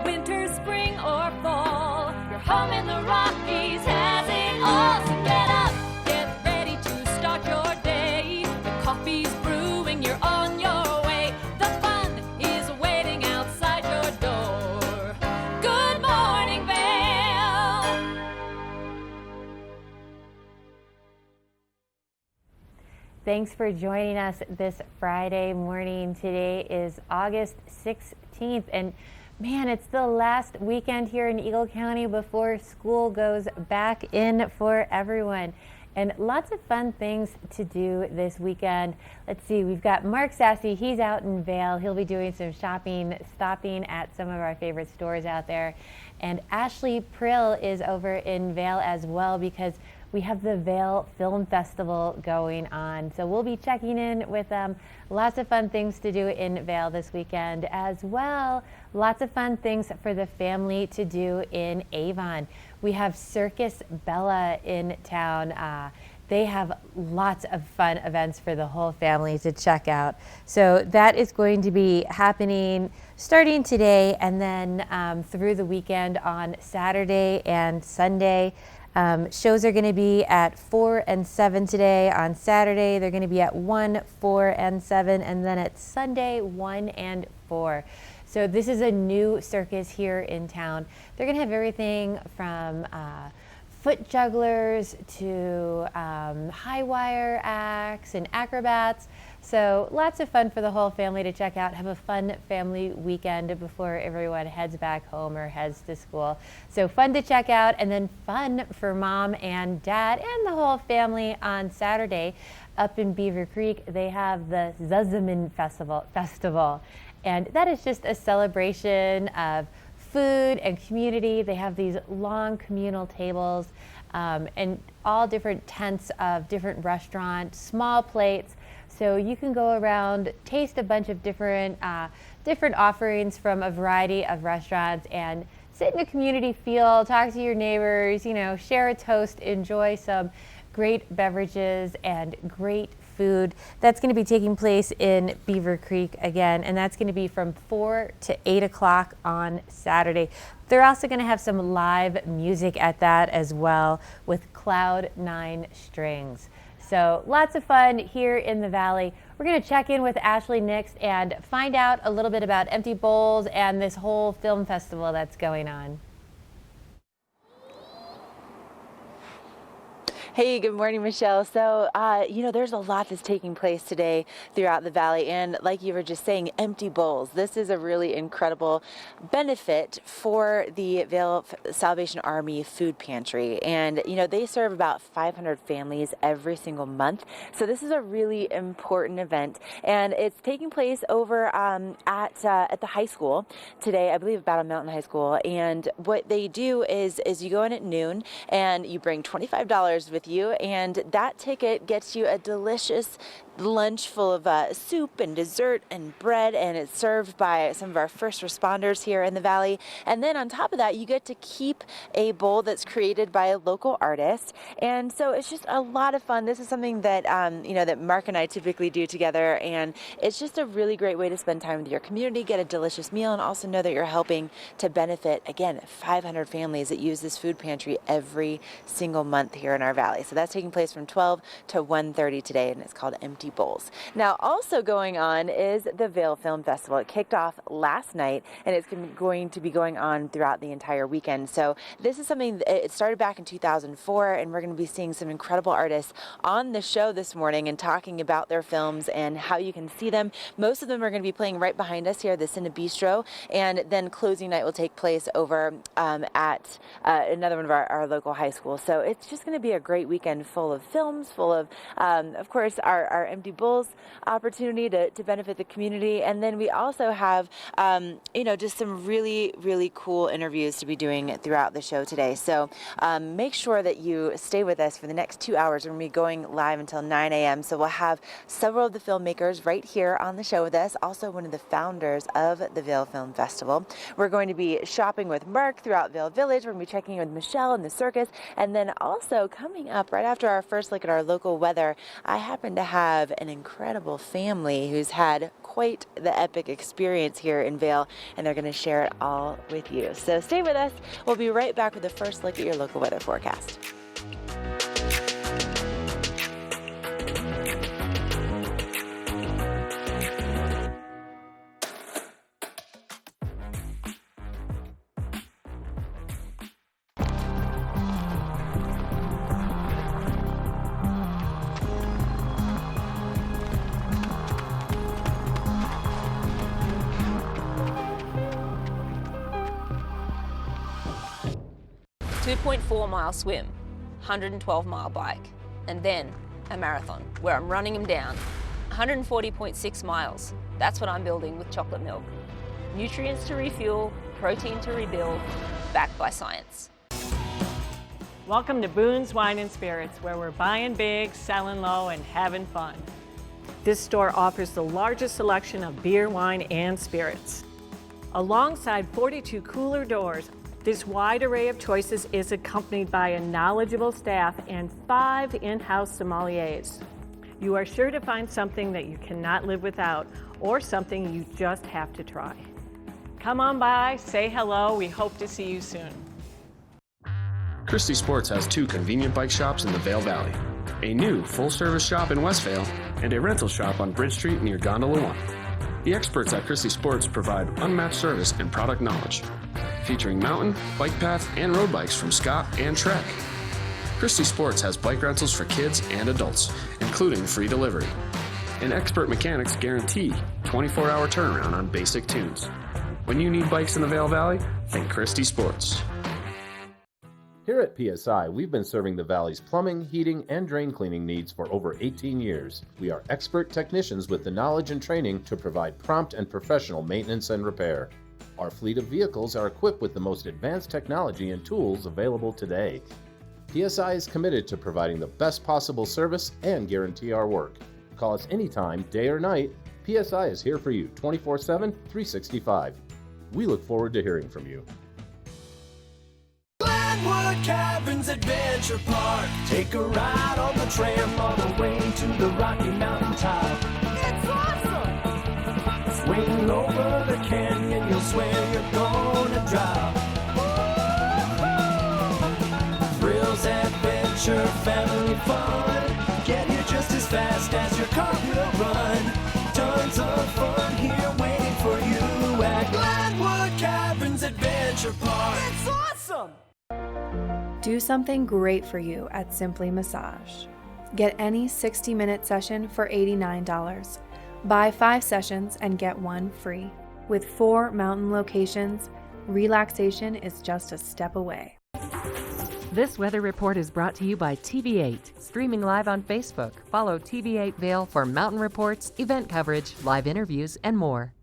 Winter, spring, or fall, your home in the Rockies has it all. So get up, get ready to start your day. The coffee's brewing, you're on your way. The fun is waiting outside your door. Good morning, Vail. Thanks for joining us this Friday morning. Today is August 16th, and man, it's the last weekend here in Eagle County before school goes back in for everyone. And lots of fun things to do this weekend. Let's see, we've got Mark Sassy. He's out in Vail. He'll be doing some shopping, stopping at some of our favorite stores out there. And Ashley Prill is over in Vail as well, because we have the Vail Film Festival going on. So we'll be checking in with them. Lots of fun things to do in Vail this weekend as well. Lots of fun things for the family to do in Avon. We have Circus Bella in town. They have lots of fun events for the whole family to check out. So that is going to be happening starting today and then through the weekend on Saturday and Sunday. Shows are going to be at 4 and 7 today. On Saturday, they're going to be at 1, 4, and 7, and then at Sunday, 1 and 4. So this is a new circus here in town. They're going to have everything from foot jugglers to high wire acts and acrobats. So lots of fun for the whole family to check out. Have a fun family weekend before everyone heads back home or heads to school. So fun to check out, and then fun for mom and dad and the whole family on Saturday up in Beaver Creek. They have the Zuzaman Festival. And that is just a celebration of food and community. They have these long communal tables and all different tents of different restaurants, small plates. So you can go around, taste a bunch of different offerings from a variety of restaurants, and sit in a community feel, talk to your neighbors, share a toast, enjoy some great beverages and great food. That's going to be taking place in Beaver Creek again, and that's going to be from 4 to 8 o'clock on Saturday. They're also going to have some live music at that as well with Cloud 9 Strings. So lots of fun here in the Valley. We're going to check in with Ashley next and find out a little bit about Empty Bowls and this whole film festival that's going on. Hey, good morning, Michelle. So, there's a lot that's taking place today throughout the Valley. And like you were just saying, Empty Bowls. This is a really incredible benefit for the Vail Salvation Army Food Pantry. And, they serve about 500 families every single month. So this is a really important event. And it's taking place over at the high school today, I believe Battle Mountain High School. And what they do is you go in at noon and you bring $25 with you, and that ticket gets you a delicious lunch full of soup and dessert and bread, and it's served by some of our first responders here in the Valley. And then on top of that, you get to keep a bowl that's created by a local artist, and so it's just a lot of fun. This is something that that Mark and I typically do together, and it's just a really great way to spend time with your community, get a delicious meal, and also know that you're helping to benefit, again, 500 families that use this food pantry every single month here in our Valley. So that's taking place from 12 to 1:30 today, and it's called Empty Bowls. Now, also going on is the Vail Film Festival. It kicked off last night, and it's going to be going on throughout the entire weekend. So this is something, it started back in 2004, and we're going to be seeing some incredible artists on the show this morning and talking about their films and how you can see them. Most of them are going to be playing right behind us here at the Cine Bistro, and then closing night will take place over at another one of our local high schools. So it's just going to be a great weekend full of films, full of course, our Empty Bowls opportunity to benefit the community. And then we also have, just some really, really cool interviews to be doing throughout the show today. So make sure that you stay with us for the next 2 hours. We're going to be going live until 9 a.m. So we'll have several of the filmmakers right here on the show with us, also one of the founders of the Vail Film Festival. We're going to be shopping with Mark throughout Vail Village. We're going to be checking in with Michelle and the circus. And then also coming up right after our first look at our local weather, I happen to have have an incredible family who's had quite the epic experience here in Vail, and they're going to share it all with you. So stay with us. We'll be right back with the first look at your local weather forecast. 2.4-mile swim, 112-mile bike, and then a marathon where I'm running them down. 140.6 miles. That's what I'm building with chocolate milk. Nutrients to refuel, protein to rebuild, backed by science. Welcome to Boone's Wine and Spirits, where we're buying big, selling low, and having fun. This store offers the largest selection of beer, wine, and spirits. Alongside 42 cooler doors, this wide array of choices is accompanied by a knowledgeable staff and 5 in-house sommeliers. You are sure to find something that you cannot live without, or something you just have to try. Come on by, say hello, we hope to see you soon. Christie Sports has 2 convenient bike shops in the Vail Valley, a new full-service shop in West Vail, and a rental shop on Bridge Street near Gondola 1. The experts at Christie Sports provide unmatched service and product knowledge, featuring mountain, bike path, and road bikes from Scott and Trek. Christie Sports has bike rentals for kids and adults, including free delivery. And expert mechanics guarantee 24-hour turnaround on basic tunes. When you need bikes in the Vail Valley, think Christie Sports. Here at PSI, we've been serving the Valley's plumbing, heating, and drain cleaning needs for over 18 years. We are expert technicians with the knowledge and training to provide prompt and professional maintenance and repair. Our fleet of vehicles are equipped with the most advanced technology and tools available today. PSI is committed to providing the best possible service and guarantee our work. Call us anytime, day or night. PSI is here for you 24/7, 365. We look forward to hearing from you. Glenwood Caverns Adventure Park. Take a ride on the tram all the way to the Rocky Mountain top. It's awesome! Swing over the canyon, you'll swear you're gonna drop. Thrills, adventure, family fun. Get here just as fast as your car will run. Tons of fun here waiting for you at Glenwood Caverns Adventure Park. It's awesome! Do something great for you at Simply Massage. Get any 60-minute session for $89. Buy 5 sessions and get 1 free. With 4 mountain locations, relaxation is just a step away. This weather report is brought to you by TV8, streaming live on Facebook. Follow TV8 Vail for mountain reports, event coverage, live interviews, and more.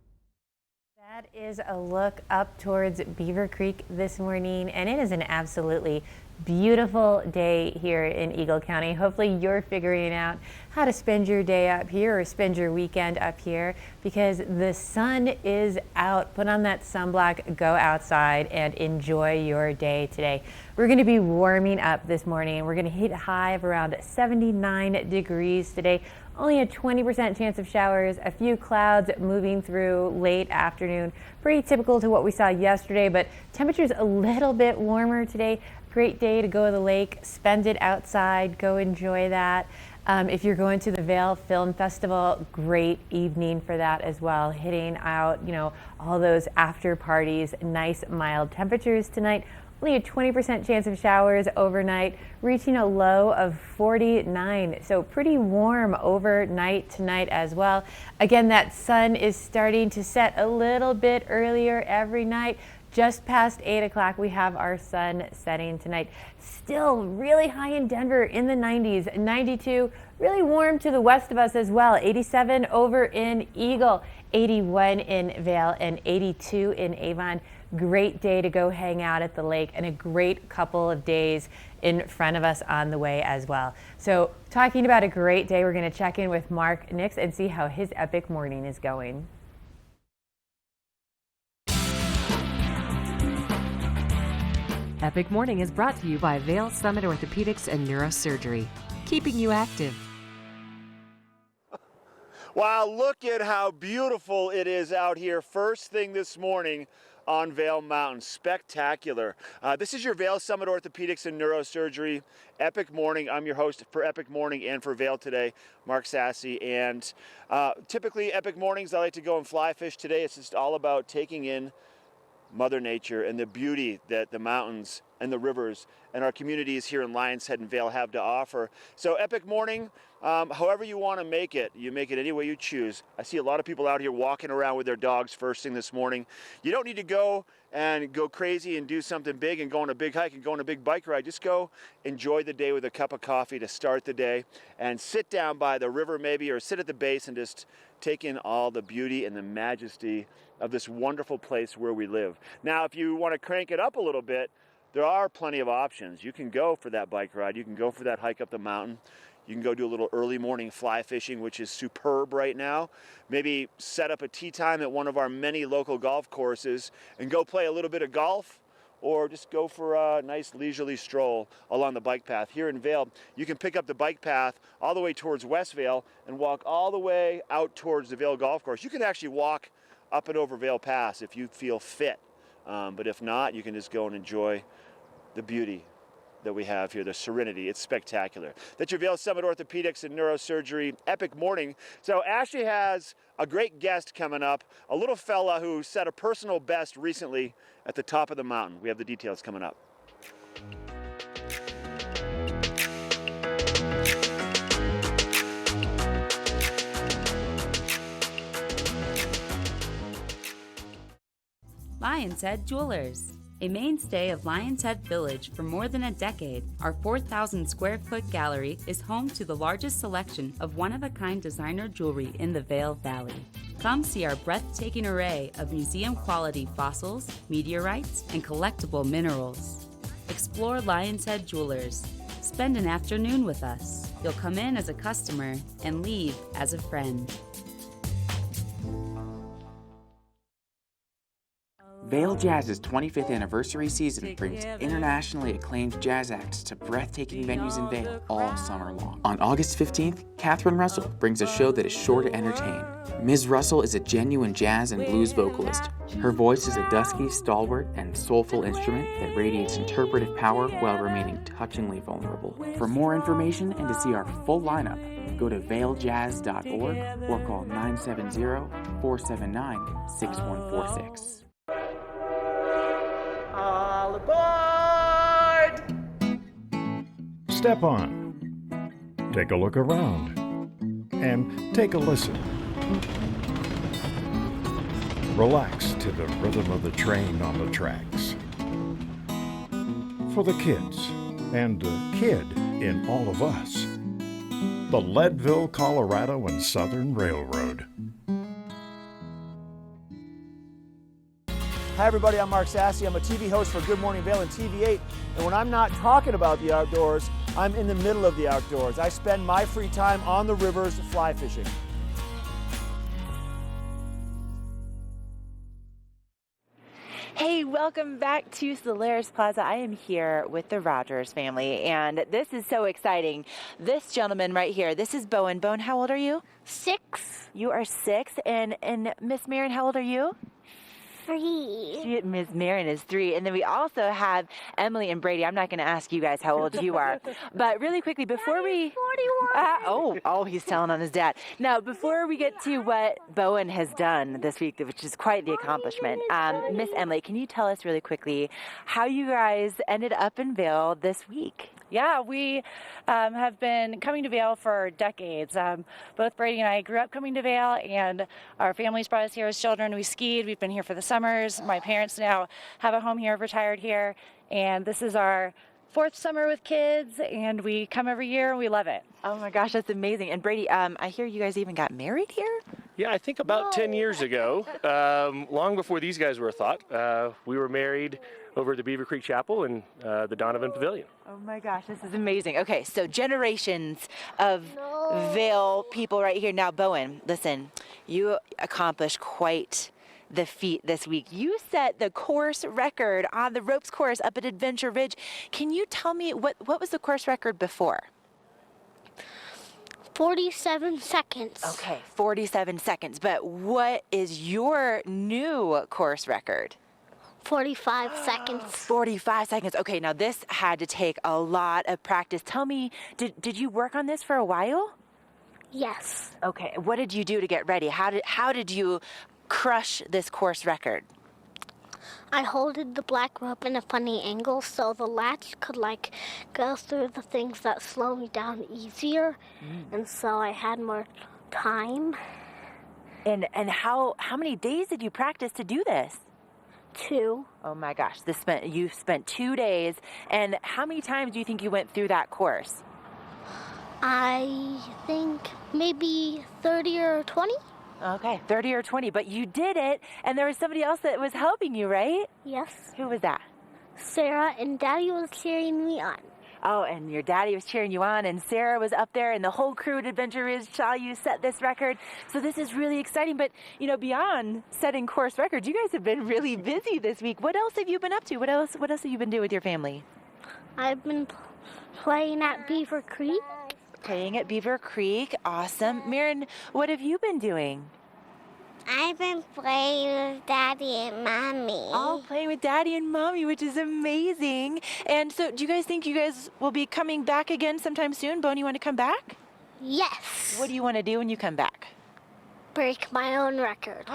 That is a look up towards Beaver Creek this morning, and it is an absolutely beautiful day here in Eagle County. Hopefully you're figuring out how to spend your day up here or spend your weekend up here, because the sun is out. Put on that sunblock, go outside, and enjoy your day today. We're going to be warming up this morning. We're going to hit a high of around 79 degrees today. Only a 20% chance of showers, a few clouds moving through late afternoon. Pretty typical to what we saw yesterday, but temperatures a little bit warmer today. Great day to go to the lake, spend it outside, go enjoy that. If you're going to the Vail Film Festival, great evening for that as well. Hitting out, all those after parties, nice mild temperatures tonight. Only a 20% chance of showers overnight, reaching a low of 49. So pretty warm overnight tonight as well. Again, that sun is starting to set a little bit earlier every night. Just past 8 o'clock, we have our sun setting tonight. Still really high in Denver in the 90s, 92, really warm to the west of us as well. 87 over in Eagle, 81 in Vail, and 82 in Avon. Great day to go hang out at the lake, and a great couple of days in front of us on the way as well. So talking about a great day, we're going to check in with Mark Nix and see how his epic morning is going. Epic Morning is brought to you by Vail Summit Orthopedics and Neurosurgery, keeping you active. Wow, look at how beautiful it is out here first thing this morning on Vail Mountain. Spectacular. This is your Vail Summit Orthopedics and Neurosurgery Epic Morning. I'm your host for Epic Morning and for Vail today, Mark Sassy. And typically Epic Mornings, I like to go and fly fish. Today it's just all about taking in Mother Nature and the beauty that the mountains and the rivers and our communities here in Lions Head and Vail have to offer. So Epic Morning, however you want to make it, you make it any way you choose. I see a lot of people out here walking around with their dogs first thing this morning. You don't need to go crazy and do something big and go on a big hike and go on a big bike ride. Just go enjoy the day with a cup of coffee to start the day and sit down by the river maybe, or sit at the base and just take in all the beauty and the majesty of this wonderful place where we live. Now, if you want to crank it up a little bit, there are plenty of options. You can go for that bike ride. You can go for that hike up the mountain. You can go do a little early morning fly fishing, which is superb right now. Maybe set up a tee time at one of our many local golf courses and go play a little bit of golf, or just go for a nice leisurely stroll along the bike path. Here in Vail, you can pick up the bike path all the way towards West Vail and walk all the way out towards the Vail Golf Course. You can actually walk up and over Vail Pass if you feel fit. But if not, you can just go and enjoy the beauty that we have here, the serenity. It's spectacular. That's your Vail Summit Orthopedics and Neurosurgery Epic Morning. So Ashley has a great guest coming up, a little fella who set a personal best recently at the top of the mountain. We have the details coming up. Lions Head Jewelers. A mainstay of Lions Head Village for more than a decade, our 4,000 square foot gallery is home to the largest selection of one-of-a-kind designer jewelry in the Vail Valley. Come see our breathtaking array of museum-quality fossils, meteorites, and collectible minerals. Explore Lions Head Jewelers. Spend an afternoon with us. You'll come in as a customer and leave as a friend. Vail Jazz's 25th anniversary season brings internationally acclaimed jazz acts to breathtaking venues in Vail all summer long. On August 15th, Catherine Russell brings a show that is sure to entertain. Ms. Russell is a genuine jazz and blues vocalist. Her voice is a dusky, stalwart, and soulful instrument that radiates interpretive power while remaining touchingly vulnerable. For more information and to see our full lineup, go to vailjazz.org or call 970-479-6146. All aboard! Step on. Take a look around. And take a listen. Relax to the rhythm of the train on the tracks. For the kids, and the kid in all of us. The Leadville, Colorado and Southern Railroad. Hi everybody, I'm Mark Sassy. I'm a TV host for Good Morning Vail and TV8. And when I'm not talking about the outdoors, I'm in the middle of the outdoors. I spend my free time on the rivers fly fishing. Hey, welcome back to Solaris Plaza. I am here with the Rogers family, and this is so exciting. This gentleman right here, this is Bowen. Bowen, how old are you? 6. You are 6, and Miss Marin, how old are you? 3. Ms. Marin is 3. And then we also have Emily and Brady. I'm not going to ask you guys how old you are. But really quickly, before we... 41. He's telling on his dad. Now, before we get to what Bowen has done this week, which is quite the accomplishment, Miss Emily, can you tell us really quickly how you guys ended up in Vail this week? Yeah, we have been coming to Vail for decades. Both Brady and I grew up coming to Vail, and our families brought us here as children. We skied. We've been here for the summers. My parents now have a home here, retired here, and this is our 4th summer with kids, and we come every year, and we love it. Oh my gosh, that's amazing. And Brady, I hear you guys even got married here? Yeah, I think about 10 years ago, long before these guys were a thought, we were married over at the Beaver Creek Chapel and the Donovan Pavilion. Oh my gosh, this is amazing. Okay, so generations of Vail people right here. Now, Bowen, listen, you accomplished quite the feat this week. You set the course record on the ropes course up at Adventure Ridge. Can you tell me what was the course record before? 47 seconds. Okay, 47 seconds. But what is your new course record? 45 seconds. 45 seconds. Okay, now this had to take a lot of practice. Tell me, did you work on this for a while? Yes. Okay, what did you do to get ready? How did you crush this course record? I holded the black rope in a funny angle so the latch could like go through the things that slow me down easier, and so I had more time. And how many days did you practice to do this? 2. Oh my gosh, you spent 2 days. And how many times do you think you went through that course? I think maybe 30 or 20. Okay, 30 or 20, but you did it, and there was somebody else that was helping you, right? Yes. Who was that? Sarah, and Daddy was cheering me on. Oh, and your daddy was cheering you on, and Sarah was up there, and the whole crew at Adventure Ridge saw you set this record. So this is really exciting. But, beyond setting course records, you guys have been really busy this week. What else have you been up to? What else have you been doing with your family? I've been playing at Beaver Creek. Playing at Beaver Creek. Awesome. Mirren, what have you been doing? I've been playing with Daddy and Mommy. Oh, playing with Daddy and Mommy, which is amazing. And so do you guys think you guys will be coming back again sometime soon? Bone, you want to come back? Yes. What do you want to do when you come back? Break my own record.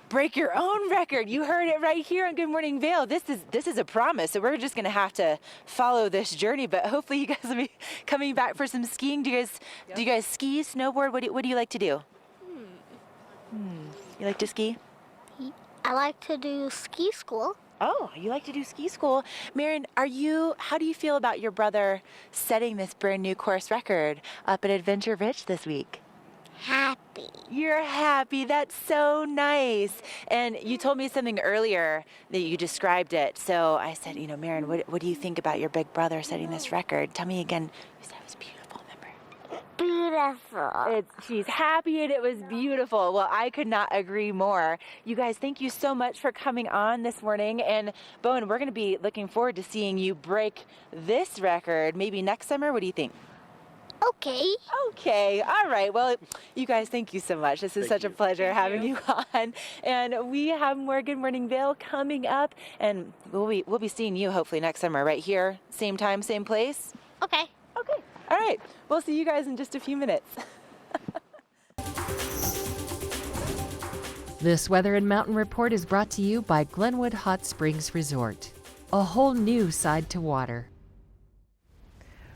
Break your own record. You heard it right here on Good Morning Vail. This is a promise. So we're just going to have to follow this journey, but hopefully you guys will be coming back for some skiing. Do you guys ski, snowboard? What do you like to do? You like to ski? I like to do ski school. Oh, you like to do ski school. Mirren, how do you feel about your brother setting this brand new course record up at Adventure Ridge this week? Happy. You're happy. That's so nice. And you told me something earlier that you described it. So I said, Mirren, what do you think about your big brother setting this record? Tell me again. You said it was beautiful, remember? Beautiful. She's happy and it was beautiful. Well, I could not agree more. You guys, thank you so much for coming on this morning. And Bowen, we're going to be looking forward to seeing you break this record maybe next summer. What do you think? Okay. All right. Well, you guys, thank you so much. This is such a pleasure having you on. And we have more Good Morning Vail coming up. And we'll be seeing you hopefully next summer right here. Same time, same place. Okay. All right. We'll see you guys in just a few minutes. This Weather and Mountain Report is brought to you by Glenwood Hot Springs Resort. A whole new side to water.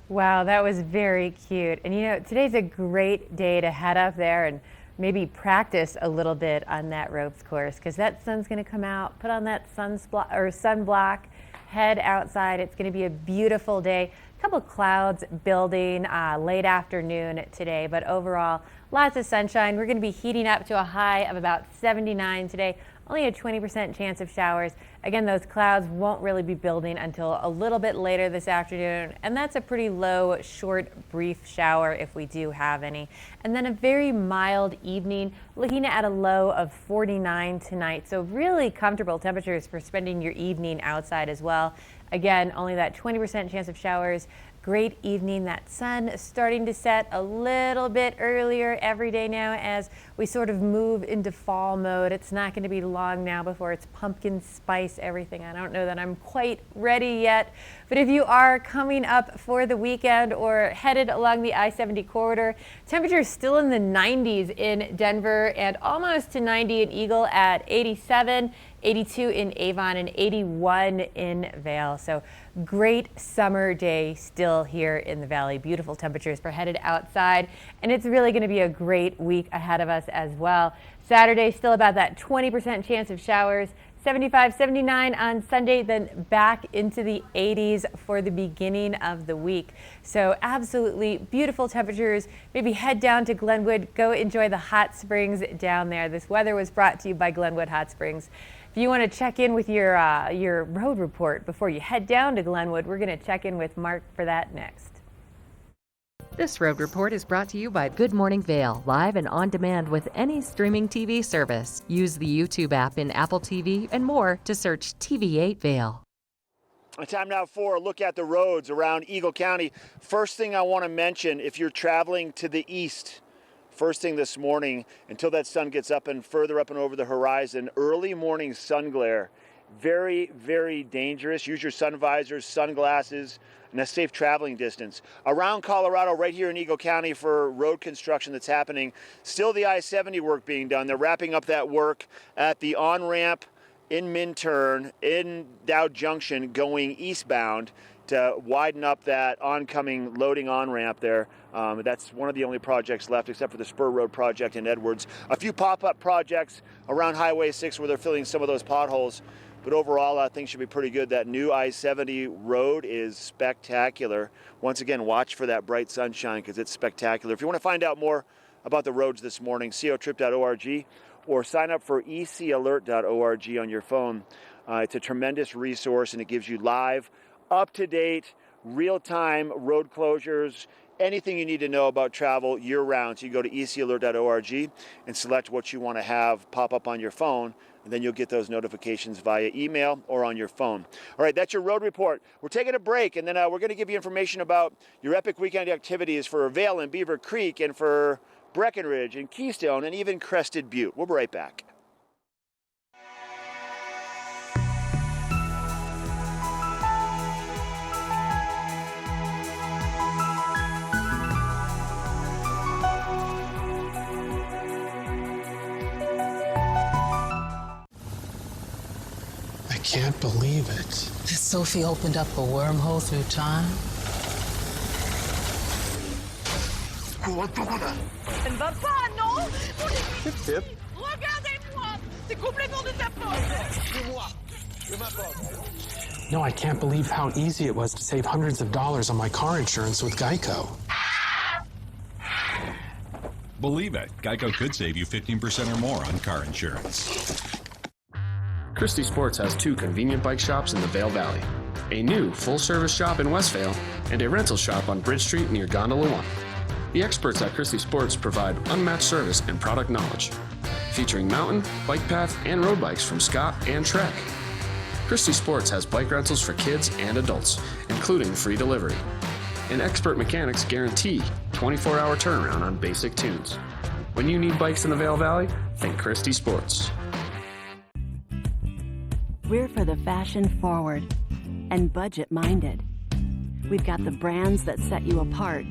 Wow, that was very cute. And today's a great day to head up there and maybe practice a little bit on that ropes course because that sun's going to come out. Put on that sunblock, head outside. It's going to be a beautiful day. A couple clouds building late afternoon today, but overall, lots of sunshine. We're going to be heating up to a high of about 79 today. Only a 20% chance of showers. Again, those clouds won't really be building until a little bit later this afternoon, and that's a pretty low, short, brief shower if we do have any. And then a very mild evening, looking at a low of 49 tonight. So really comfortable temperatures for spending your evening outside as well. Again, only that 20% chance of showers. Great evening. That sun starting to set a little bit earlier every day now as we sort of move into fall mode. It's not going to be long now before it's pumpkin spice everything. I don't know that I'm quite ready yet, but if you are coming up for the weekend or headed along the I-70 corridor, temperatures still in the 90s in Denver and almost to 90 in Eagle at 87. 82 in Avon and 81 in Vail. So great summer day still here in the valley. Beautiful temperatures for headed outside. And it's really going to be a great week ahead of us as well. Saturday, still about that 20% chance of showers. 75, 79 on Sunday, then back into the 80s for the beginning of the week. So absolutely beautiful temperatures. Maybe head down to Glenwood, go enjoy the hot springs down there. This weather was brought to you by Glenwood Hot Springs. If you want to check in with your road report before you head down to Glenwood, we're going to check in with Mark for that next. This road report is brought to you by Good Morning Vail, live and on demand with any streaming TV service. Use the YouTube app in Apple TV and more to search TV8 Vail. Time now for a look at the roads around Eagle County. First thing I want to mention, if you're traveling to the east, first thing this morning, until that sun gets up and further up and over the horizon, early morning sun glare. Very, very dangerous. Use your sun visors, sunglasses, and a safe traveling distance. Around Colorado, right here in Eagle County for road construction that's happening, still the I-70 work being done. They're wrapping up that work at the on-ramp in Minturn, in Dow Junction, going eastbound to widen up that oncoming loading on-ramp there. That's one of the only projects left, except for the Spur Road project in Edwards. A few pop-up projects around Highway 6 where they're filling some of those potholes. But overall, I think should be pretty good. That new I-70 road is spectacular. Once again, watch for that bright sunshine because it's spectacular. If you want to find out more about the roads this morning, cotrip.org or sign up for ecalert.org on your phone. It's a tremendous resource and it gives you live, up-to-date, real-time road closures, anything you need to know about travel year-round. So you go to ecalert.org and select what you want to have pop up on your phone, and then you'll get those notifications via email or on your phone. All right, that's your road report. We're taking a break, and then we're going to give you information about your epic weekend activities for Vail and Beaver Creek and for Breckenridge and Keystone and even Crested Butte. We'll be right back. I can't believe it. Has Sophie opened up a wormhole through time? Elle ne va pas, non? Tip, tip. Regardez-moi! C'est complètement de ta faute! No, I can't believe how easy it was to save hundreds of dollars on my car insurance with Geico. Believe it, Geico could save you 15% or more on car insurance. Christie Sports has 2 convenient bike shops in the Vail Valley, a new full-service shop in Westvale, and a rental shop on Bridge Street near Gondola One. The experts at Christie Sports provide unmatched service and product knowledge, featuring mountain, bike path, and road bikes from Scott and Trek. Christie Sports has bike rentals for kids and adults, including free delivery. And expert mechanics guarantee 24-hour turnaround on basic tunes. When you need bikes in the Vail Valley, think Christie Sports. We're for the fashion forward and budget minded. We've got the brands that set you apart,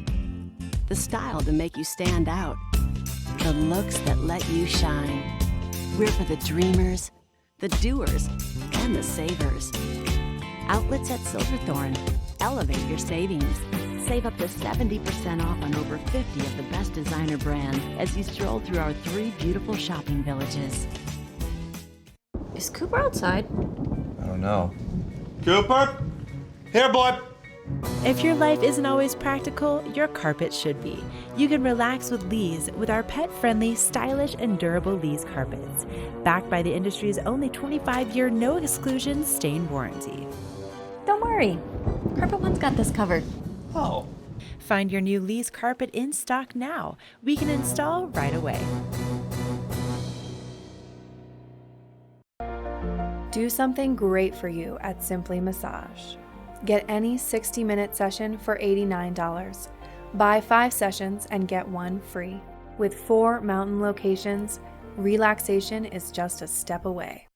the style to make you stand out, the looks that let you shine. We're for the dreamers, the doers, and the savers. Outlets at Silverthorne. Elevate your savings. Save up to 70% off on over 50 of the best designer brands as you stroll through our 3 beautiful shopping villages. Is Cooper outside? I don't know. Cooper? Here, boy! If your life isn't always practical, your carpet should be. You can relax with Lee's with our pet-friendly, stylish, and durable Lee's carpets. Backed by the industry's only 25-year no-exclusion stain warranty. Don't worry. Carpet One's got this covered. Oh. Find your new Lee's carpet in stock now. We can install right away. Do something great for you at Simply Massage. Get any 60-minute session for $89. Buy 5 sessions and get 1 free. With 4 mountain locations, relaxation is just a step away.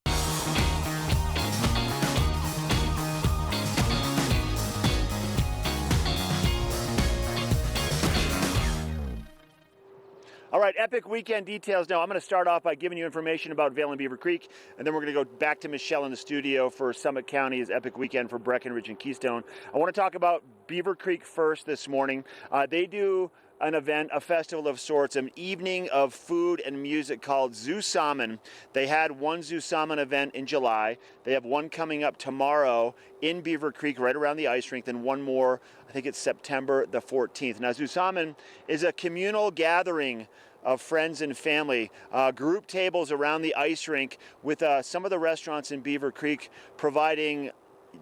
All right, epic weekend details now. I'm going to start off by giving you information about Vail and Beaver Creek, and then we're going to go back to Michelle in the studio for Summit County's epic weekend for Breckenridge and Keystone. I want to talk about Beaver Creek first this morning. They do an event, a festival of sorts, an evening of food and music called Zoo Salmon. They had one Zoo Salmon event in July. They have one coming up tomorrow in Beaver Creek right around the ice rink, then one more, I think it's September the 14th. Now, Zoo Salmon is a communal gathering of friends and family, group tables around the ice rink with some of the restaurants in Beaver Creek providing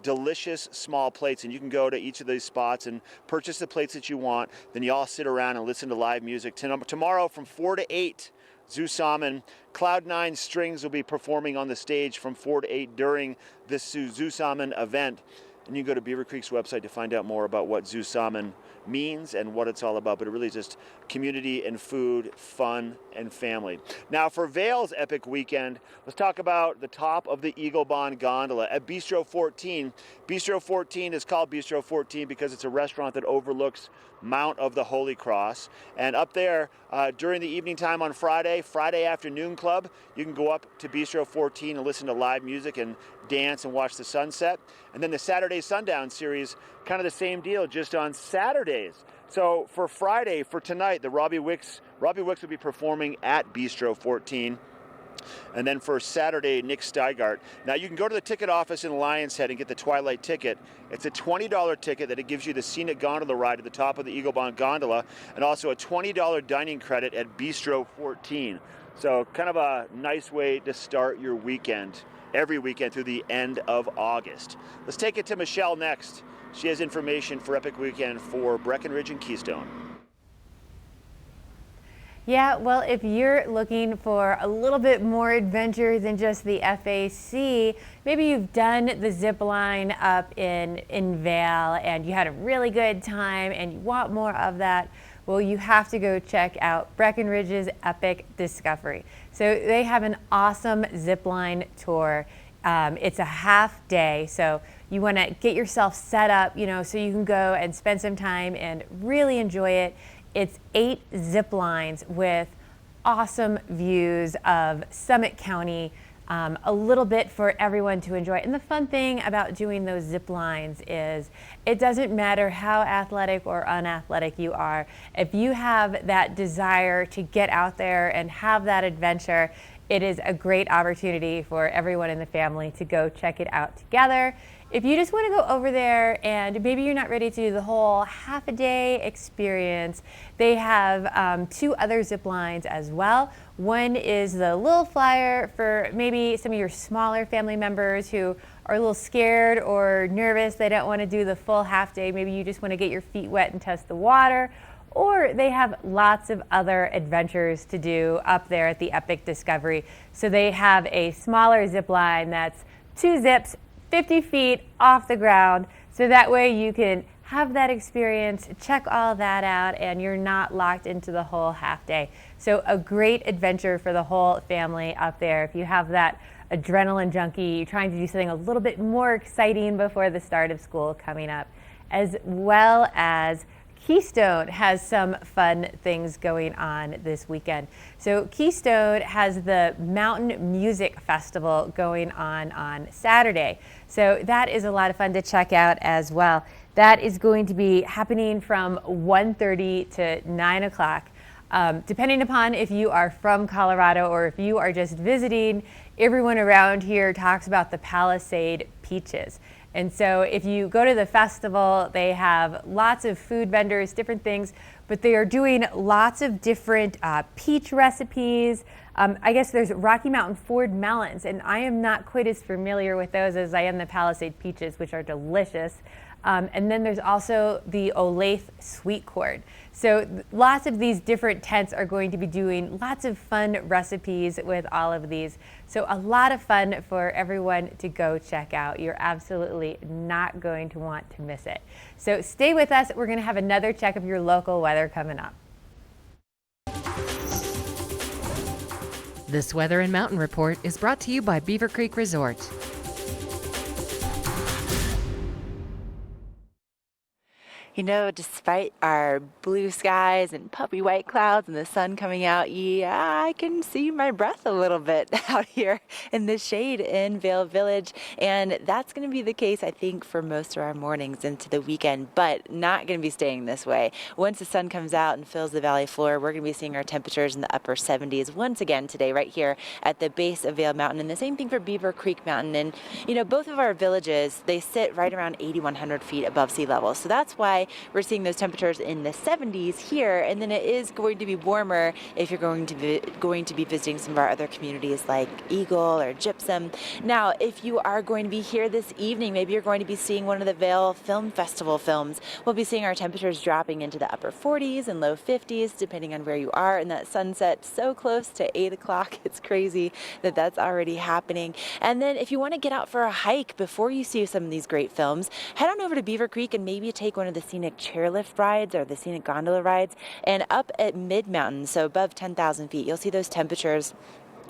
delicious small plates, and you can go to each of these spots and purchase the plates that you want. Then you all sit around and listen to live music. Tomorrow from 4 to 8, Zoo Salmon. Cloud9 Strings will be performing on the stage from 4 to 8 during this Zoo Salmon event. and you can go to Beaver Creek's website to find out more about what Zoo Salmon means and what it's all about. But it really is just community and food, fun and family. Now for Vail's epic weekend, let's talk about the top of the Eagle Bond gondola at Bistro 14. Bistro 14 is called Bistro 14 because it's a restaurant that overlooks Mount of the Holy Cross. And up there during the evening time on Friday afternoon club, you can go up to Bistro 14 and listen to live music and dance and watch the sunset. And then the Saturday Sundown series, kind of the same deal, just on Saturdays. So for Friday, for tonight, the Robbie Wicks will be performing at Bistro 14. And then for Saturday, Nick Steigart. Now you can go to the ticket office in Lion's Head and get the Twilight ticket. It's a $20 ticket that it gives you the scenic gondola ride at the top of the Eagle Bond gondola, and also a $20 dining credit at Bistro 14. So kind of a nice way to start your weekend, every weekend through the end of August. Let's take it to Michelle next. She has information for Epic Weekend for Breckenridge and Keystone. Yeah, well, if you're looking for a little bit more adventure than just the FAC, maybe you've done the zip line up in Vail and you had a really good time and you want more of that, well, you have to go check out Breckenridge's Epic Discovery. So they have an awesome zip line tour. It's a half day, so you want to get yourself set up, so you can go and spend some time and really enjoy it. It's 8 zip lines with awesome views of Summit County, a little bit for everyone to enjoy. And the fun thing about doing those zip lines is it doesn't matter how athletic or unathletic you are. If you have that desire to get out there and have that adventure, it is a great opportunity for everyone in the family to go check it out together. If you just want to go over there and maybe you're not ready to do the whole half a day experience, they have 2 other zip lines as well. One is the little flyer for maybe some of your smaller family members who are a little scared or nervous. They don't want to do the full half day. Maybe you just want to get your feet wet and test the water. Or they have lots of other adventures to do up there at the Epic Discovery. So they have a smaller zip line that's 2 zips, 50 feet off the ground, so that way you can have that experience, check all that out, and you're not locked into the whole half day. So a great adventure for the whole family up there. If you have that adrenaline junkie, you're trying to do something a little bit more exciting before the start of school coming up, as well as Keystone has some fun things going on this weekend. So Keystone has the Mountain Music Festival going on Saturday. So that is a lot of fun to check out as well. That is going to be happening from 1:30 to 9 o'clock. Depending upon if you are from Colorado or if you are just visiting, everyone around here talks about the Palisade peaches. And so if you go to the festival, they have lots of food vendors, different things, but they are doing lots of different peach recipes. I guess there's Rocky Mountain Ford melons, and I am not quite as familiar with those as I am the Palisade peaches, which are delicious. And then there's also the Olathe sweet corn. So lots of these different tents are going to be doing lots of fun recipes with all of these. So a lot of fun for everyone to go check out. You're absolutely not going to want to miss it. So stay with us. We're going to have another check of your local weather coming up. This Weather and Mountain Report is brought to you by Beaver Creek Resort. Despite our blue skies and puppy white clouds and the sun coming out, I can see my breath a little bit out here in the shade in Vail Village. And that's going to be the case, I think, for most of our mornings into the weekend, but not going to be staying this way. Once the sun comes out and fills the valley floor, we're going to be seeing our temperatures in the upper 70s once again today right here at the base of Vail Mountain. And the same thing for Beaver Creek Mountain. And, both of our villages, they sit right around 8,100 feet above sea level. So that's why why we're seeing those temperatures in the 70s here, and then it is going to be warmer if you're going to be visiting some of our other communities like Eagle or Gypsum. Now, if you are going to be here this evening, maybe you're going to be seeing one of the Vail Film Festival films, we'll be seeing our temperatures dropping into the upper 40s and low 50s, depending on where you are, and that sunset so close to 8 o'clock. It's crazy that that's already happening. And then if you want to get out for a hike before you see some of these great films, head on over to Beaver Creek and maybe take one of the scenic chairlift rides or the scenic gondola rides. And up at mid-mountain, so above 10,000 feet, you'll see those temperatures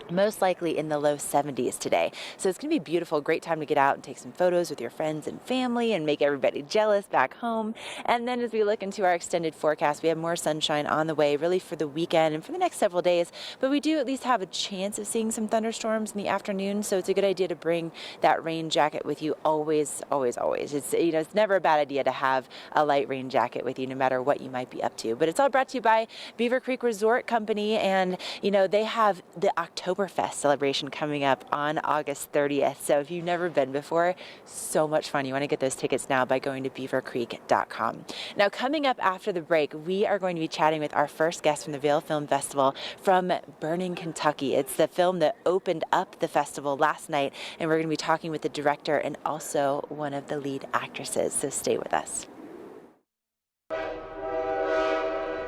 most likely in the low 70s today. So it's going to be beautiful, great time to get out and take some photos with your friends and family and make everybody jealous back home. And then as we look into our extended forecast, we have more sunshine on the way really for the weekend and for the next several days, but we do at least have a chance of seeing some thunderstorms in the afternoon, so it's a good idea to bring that rain jacket with you always, always, always. It's, it's never a bad idea to have a light rain jacket with you no matter what you might be up to. But it's all brought to you by Beaver Creek Resort Company, and they have the Oktoberfest celebration coming up on August 30th. So if you've never been before, so much fun. You want to get those tickets now by going to beavercreek.com. Now, coming up after the break, we are going to be chatting with our first guest from the Vail Film Festival from Burning, Kentucky. It's the film that opened up the festival last night, and we're going to be talking with the director and also one of the lead actresses. So stay with us.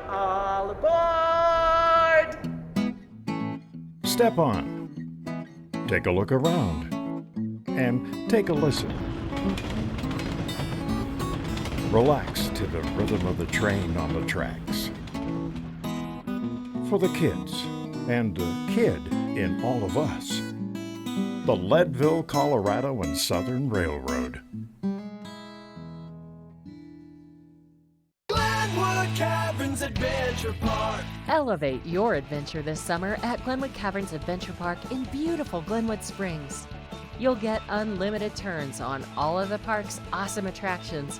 All aboard! Step on, take a look around, and take a listen. Relax to the rhythm of the train on the tracks. For the kids, and the kid in all of us, the Leadville, Colorado and Southern Railroad. Caverns Adventure Park. Elevate your adventure this summer at Glenwood Caverns Adventure Park in beautiful Glenwood Springs. You'll get unlimited turns on all of the park's awesome attractions,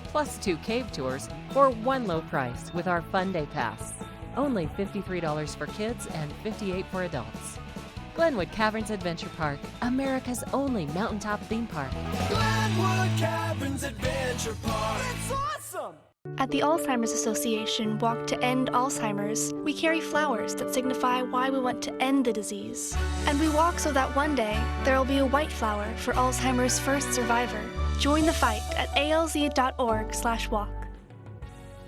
plus 2 cave tours for one low price with our Fun Day Pass. Only $53 for kids and $58 for adults. Glenwood Caverns Adventure Park, America's only mountaintop theme park. Glenwood Caverns Adventure Park. It's awesome! At the Alzheimer's Association Walk to End Alzheimer's, we carry flowers that signify why we want to end the disease. And we walk so that one day there will be a white flower for Alzheimer's first survivor. Join the fight at alz.org/walk.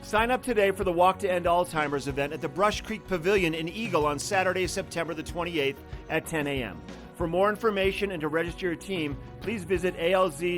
Sign up today for the Walk to End Alzheimer's event at the Brush Creek Pavilion in Eagle on Saturday, September the 28th at 10 a.m. For more information and to register your team, please visit alz.org/walk.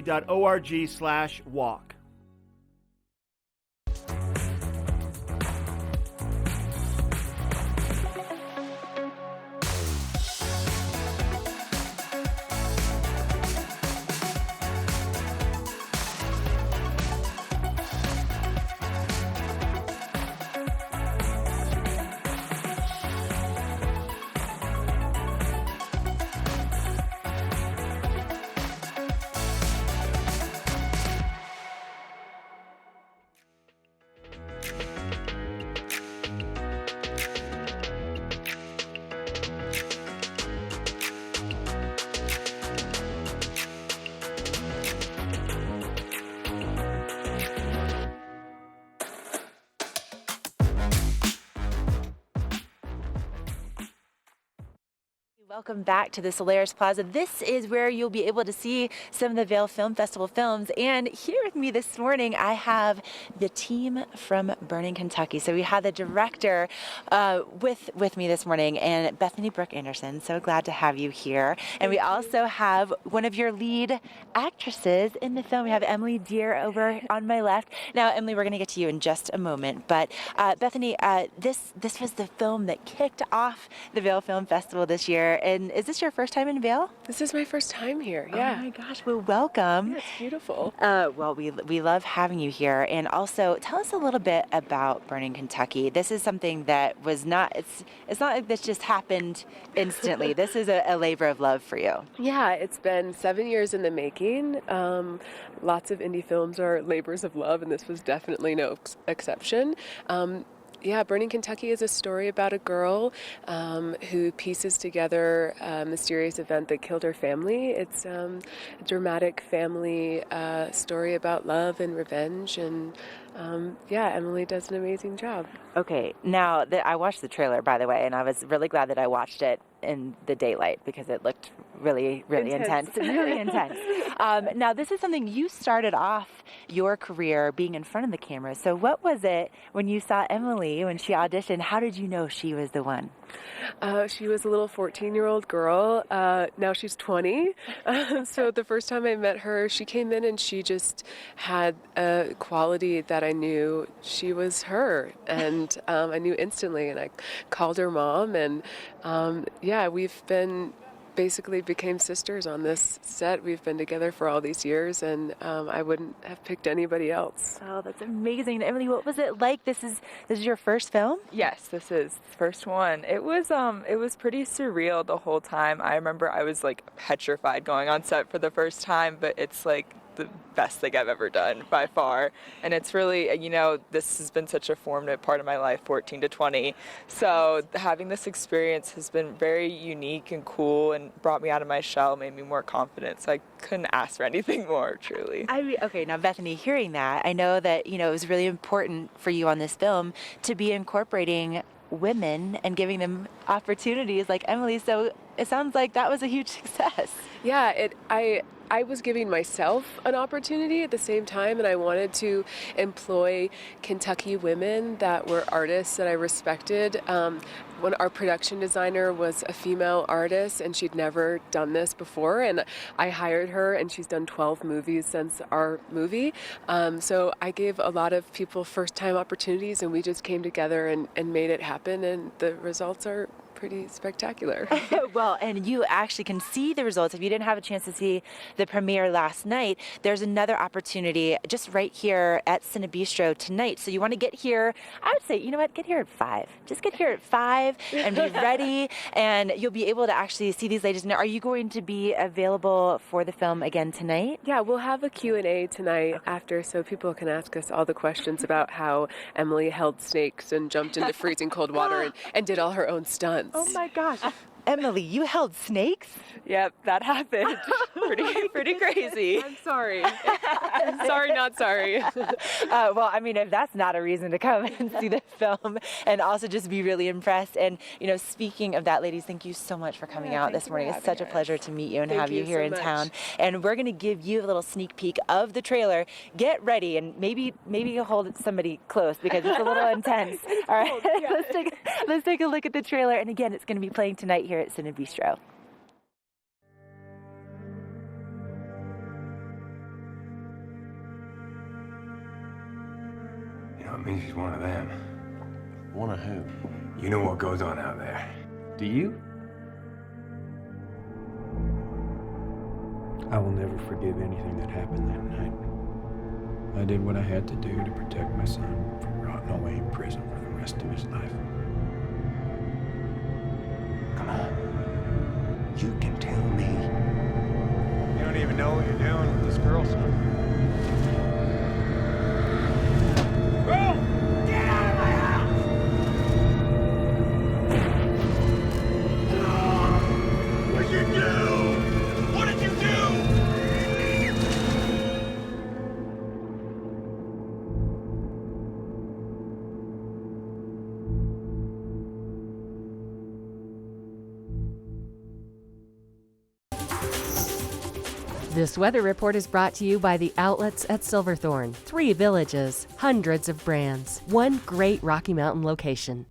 Welcome back to the Solaris Plaza. This is where you'll be able to see some of the Vail Film Festival films. And here with me this morning, I have the team from Burning, Kentucky. So we had the director with me this morning, and Bethany Brooke Anderson. So glad to have you here. And we also have one of your lead actresses in the film. We have Emily Deer over on my left. Now, Emily, we're going to get to you in just a moment. But Bethany, this was the film that kicked off the Vail Film Festival this year. And is this your first time in Vail? This is my first time here, yeah. Oh my gosh, well, welcome. Yeah, it's beautiful. Well, we love having you here. And also, tell us a little bit about Burning, Kentucky. This is something that was not, it's not like this just happened instantly. This is a labor of love for you. Yeah, it's been 7 years in the making. Lots of indie films are labors of love, and this was definitely no exception. Burning Kentucky is a story about a girl who pieces together a mysterious event that killed her family. It's a dramatic family story about love and revenge, and Emily does an amazing job. Okay, now I watched the trailer, by the way, and I was really glad that I watched it in the daylight because it looked really, really intense. Really intense. Now, this is something you started off your career being in front of the camera. So what was it when you saw Emily, when she auditioned? How did you know she was the one? She was a little 14-year-old girl. Now she's 20. So the first time I met her, she came in and she just had a quality that I knew she was her. And I knew instantly. And I called her mom. And we've been basically became sisters on this set. We've been together for all these years, and I wouldn't have picked anybody else. Oh, that's amazing. Emily, what was it like? This is your first film? Yes, this is the first one. It was pretty surreal the whole time. I remember I was like petrified going on set for the first time, but it's like the best thing I've ever done by far. And it's really, this has been such a formative part of my life, 14 to 20. So having this experience has been very unique and cool and brought me out of my shell, made me more confident. So I couldn't ask for anything more, truly. Okay, now Bethany, hearing that, I know that, it was really important for you on this film to be incorporating women and giving them opportunities like Emily. So it sounds like that was a huge success. Yeah, I was giving myself an opportunity at the same time, and I wanted to employ Kentucky women that were artists that I respected. When our production designer was a female artist, and she'd never done this before, and I hired her, and she's done 12 movies since our movie. So I gave a lot of people first-time opportunities, and we just came together and made it happen, and the results are pretty spectacular. Well, and you actually can see the results. If you didn't have a chance to see the premiere last night, there's another opportunity just right here at Cinebistro tonight. So you want to get here, I would say, get here at 5. Just get here at 5 and be ready, and you'll be able to actually see these ladies. Now, are you going to be available for the film again tonight? Yeah, we'll have a Q&A tonight after, so people can ask us all the questions about how Emily held snakes and jumped into freezing cold water and did all her own stunts. Oh my gosh. Emily, you held snakes? Yep, that happened. Pretty crazy. I'm sorry. Sorry, not sorry. Well, I mean, if that's not a reason to come and see the film and also just be really impressed. And, speaking of that, ladies, thank you so much for coming out this morning. It's such a pleasure to meet you and have you here in town. And we're going to give you a little sneak peek of the trailer. Get ready, and maybe you'll hold somebody close because it's a little intense. All right, let's take a look at the trailer. And again, it's going to be playing tonight here at Cinebistro. It means he's one of them. One of who? You know what goes on out there. Do you? I will never forgive anything that happened that night. I did what I had to do to protect my son from rotting away in prison for the rest of his life. Come on. You can tell me. You don't even know what you're doing with this girl, son. Girl! Get out of my house! What'd you do? What did you do? This weather report is brought to you by the outlets at Silverthorne. 3 villages, hundreds of brands, one great Rocky Mountain location.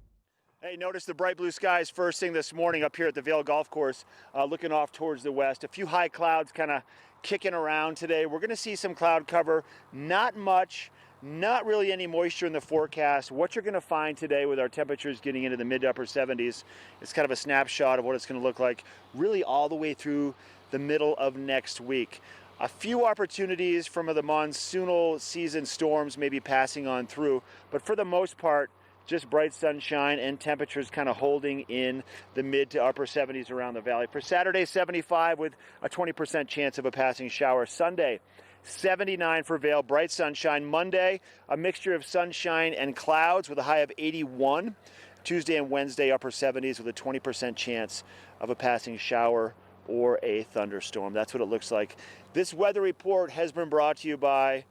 Hey, notice the bright blue skies first thing this morning up here at the Vail Golf Course, looking off towards the west. A few high clouds kind of kicking around today. We're going to see some cloud cover, not much. Not really any moisture in the forecast. What you're going to find today with our temperatures getting into the mid to upper 70s, it's kind of a snapshot of what it's going to look like really all the way through the middle of next week. A few opportunities from the monsoonal season storms maybe passing on through, but for the most part, just bright sunshine and temperatures kind of holding in the mid to upper 70s around the valley. For Saturday, 75 with a 20% chance of a passing shower. Sunday, 79 for Vail, bright sunshine. Monday, a mixture of sunshine and clouds with a high of 81. Tuesday and Wednesday, upper 70s with a 20% chance of a passing shower or a thunderstorm. That's what it looks like. This weather report has been brought to you by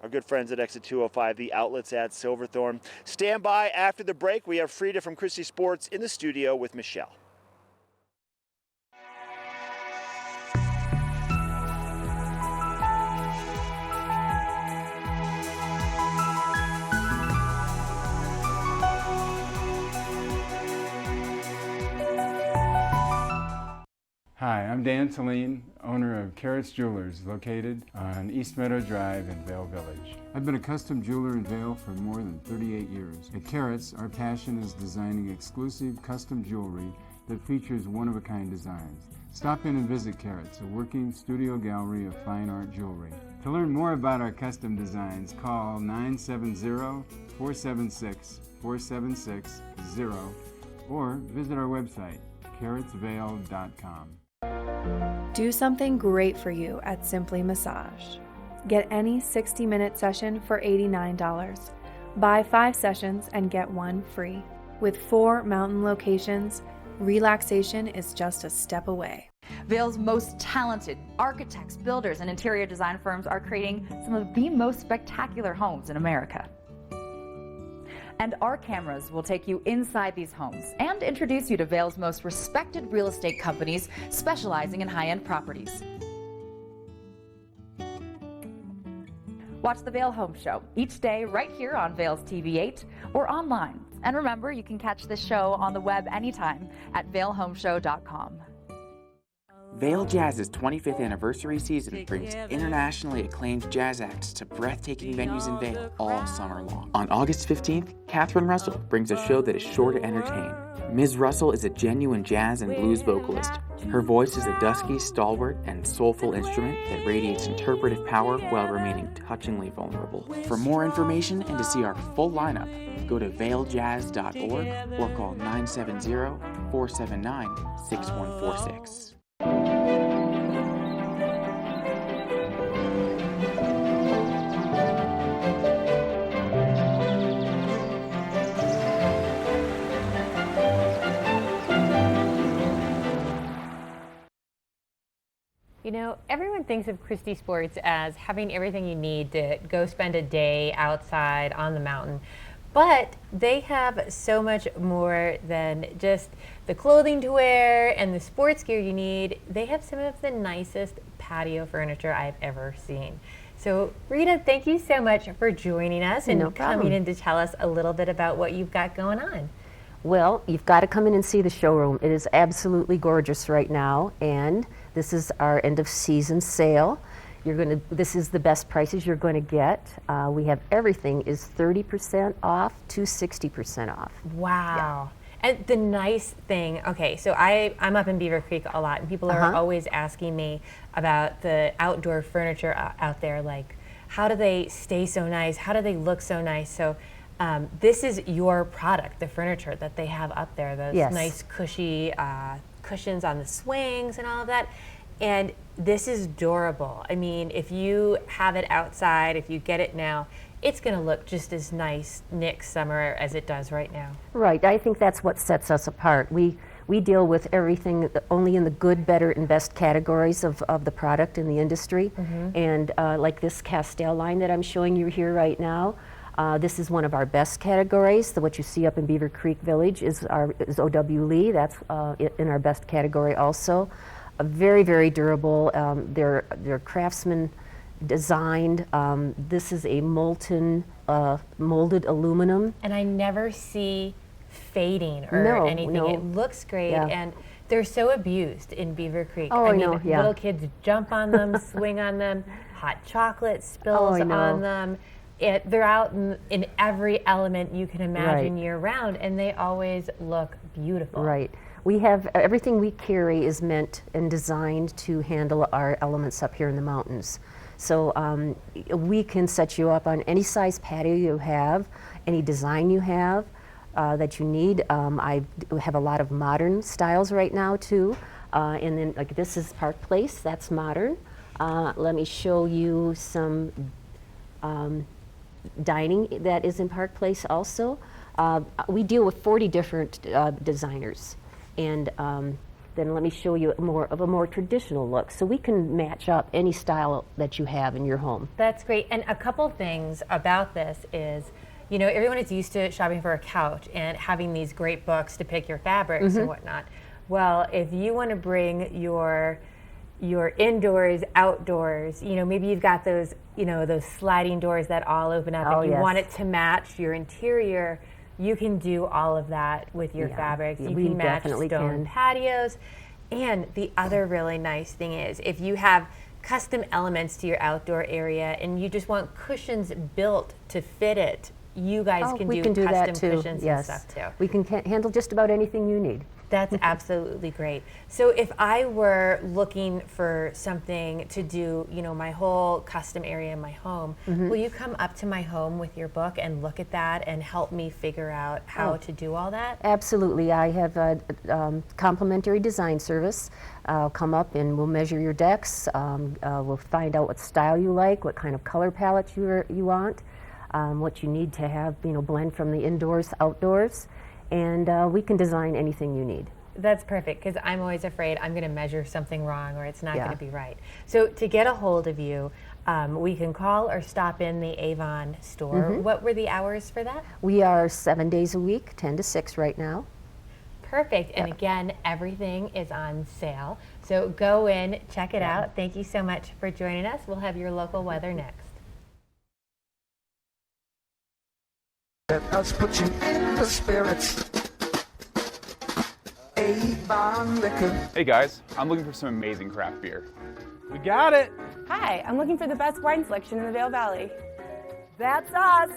our good friends at Exit 205, the outlets at Silverthorne. Stand by after the break. We have Frida from Christie Sports in the studio with Michelle. Hi, I'm Dan Saline, owner of Carrots Jewelers, located on East Meadow Drive in Vail Village. I've been a custom jeweler in Vail for more than 38 years. At Carrots, our passion is designing exclusive custom jewelry that features one-of-a-kind designs. Stop in and visit Carrots, a working studio gallery of fine art jewelry. To learn more about our custom designs, call 970-476-4760 or visit our website, carrotsvail.com. Do something great for you at Simply Massage. Get any 60-minute session for $89. Buy 5 sessions and get 1 free. With 4 mountain locations, relaxation is just a step away. Vail's most talented architects, builders, and interior design firms are creating some of the most spectacular homes in America. And our cameras will take you inside these homes and introduce you to Vail's most respected real estate companies specializing in high-end properties. Watch the Vail Home Show each day right here on Vail's TV8 or online. And remember, you can catch this show on the web anytime at vailhomeshow.com. Vail Jazz's 25th anniversary season brings internationally acclaimed jazz acts to breathtaking venues in Vail all summer long. On August 15th, Catherine Russell brings a show that is sure to entertain. Ms. Russell is a genuine jazz and blues vocalist. Her voice is a dusky, stalwart, and soulful instrument that radiates interpretive power while remaining touchingly vulnerable. For more information and to see our full lineup, go to vailjazz.org or call 970-479-6146. You know, everyone thinks of Christie Sports as having everything you need to go spend a day outside on the mountain. But they have so much more than just the clothing to wear and the sports gear you need. They have some of the nicest patio furniture I've ever seen. So, Rita, thank you so much for joining us and coming in to tell us a little bit about what you've got going on. Well, you've got to come in and see the showroom. It is absolutely gorgeous right now, and this is our end of season sale. This is the best prices you're going to get. We have everything is 30% off to 60% off. Wow. Yeah. And the nice thing, okay, so I'm up in Beaver Creek a lot, and people are always asking me about the outdoor furniture out there, like how do they stay so nice? How do they look so nice? So this is your product, the furniture that they have up there, those nice cushy cushions on the swings and all of that. And this is durable. I mean, if you have it outside, if you get it now, it's going to look just as nice next summer as it does right now. Right. I think that's what sets us apart. We deal with everything only in the good, better, and best categories of the product in the industry. And like this Castell line that I'm showing you here right now, this is one of our best categories. What you see up in Beaver Creek Village is O.W. Lee. That's in our best category also. Very, very durable. They're craftsman designed. This is a molten, molded aluminum. And I never see fading or anything. No. It looks great, and they're so abused in Beaver Creek. Oh, I mean, little kids jump on them, swing on them, hot chocolate spills on them. They're out in every element you can imagine year round, and they always look beautiful. Right. We have everything we carry is meant and designed to handle our elements up here in the mountains. So we can set you up on any size patio you have, any design you have that you need. I have a lot of modern styles right now too. And then like this is Park Place, that's modern. Let me show you some dining that is in Park Place also. We deal with 40 different designers, and then let me show you more of a more traditional look, so we can match up any style that you have in your home. That's great. And a couple things about this is, you know, everyone is used to shopping for a couch and having these great books to pick your fabrics and whatnot. Well, if you want to bring your indoors, outdoors, you know, maybe you've got those, you know, those sliding doors that all open up, and you want it to match your interior, you can do all of that with your fabrics. You can match stone patios. And the other really nice thing is, if you have custom elements to your outdoor area and you just want cushions built to fit it, you guys can do custom cushions and stuff too. We can handle just about anything you need. That's absolutely great. So if I were looking for something to do, you know, my whole custom area in my home, will you come up to my home with your book and look at that and help me figure out how to do all that? Absolutely. I have a complimentary design service. I'll come up and we'll measure your decks. We'll find out what style you like, what kind of color palette you want, what you need to have, you know, blend from the indoors, outdoors. And we can design anything you need. That's perfect, because I'm always afraid I'm going to measure something wrong or it's not going to be right. So to get a hold of you, we can call or stop in the Avon store. What were the hours for that? We are 7 days a week, 10 to 6 right now. Perfect. And again, everything is on sale. So go in, check it out. Thank you so much for joining us. We'll have your local weather next. Let us put you in the spirits. Avon Liquor. Hey guys, I'm looking for some amazing craft beer. We got it. Hi, I'm looking for the best wine selection in the Vail Valley. That's us.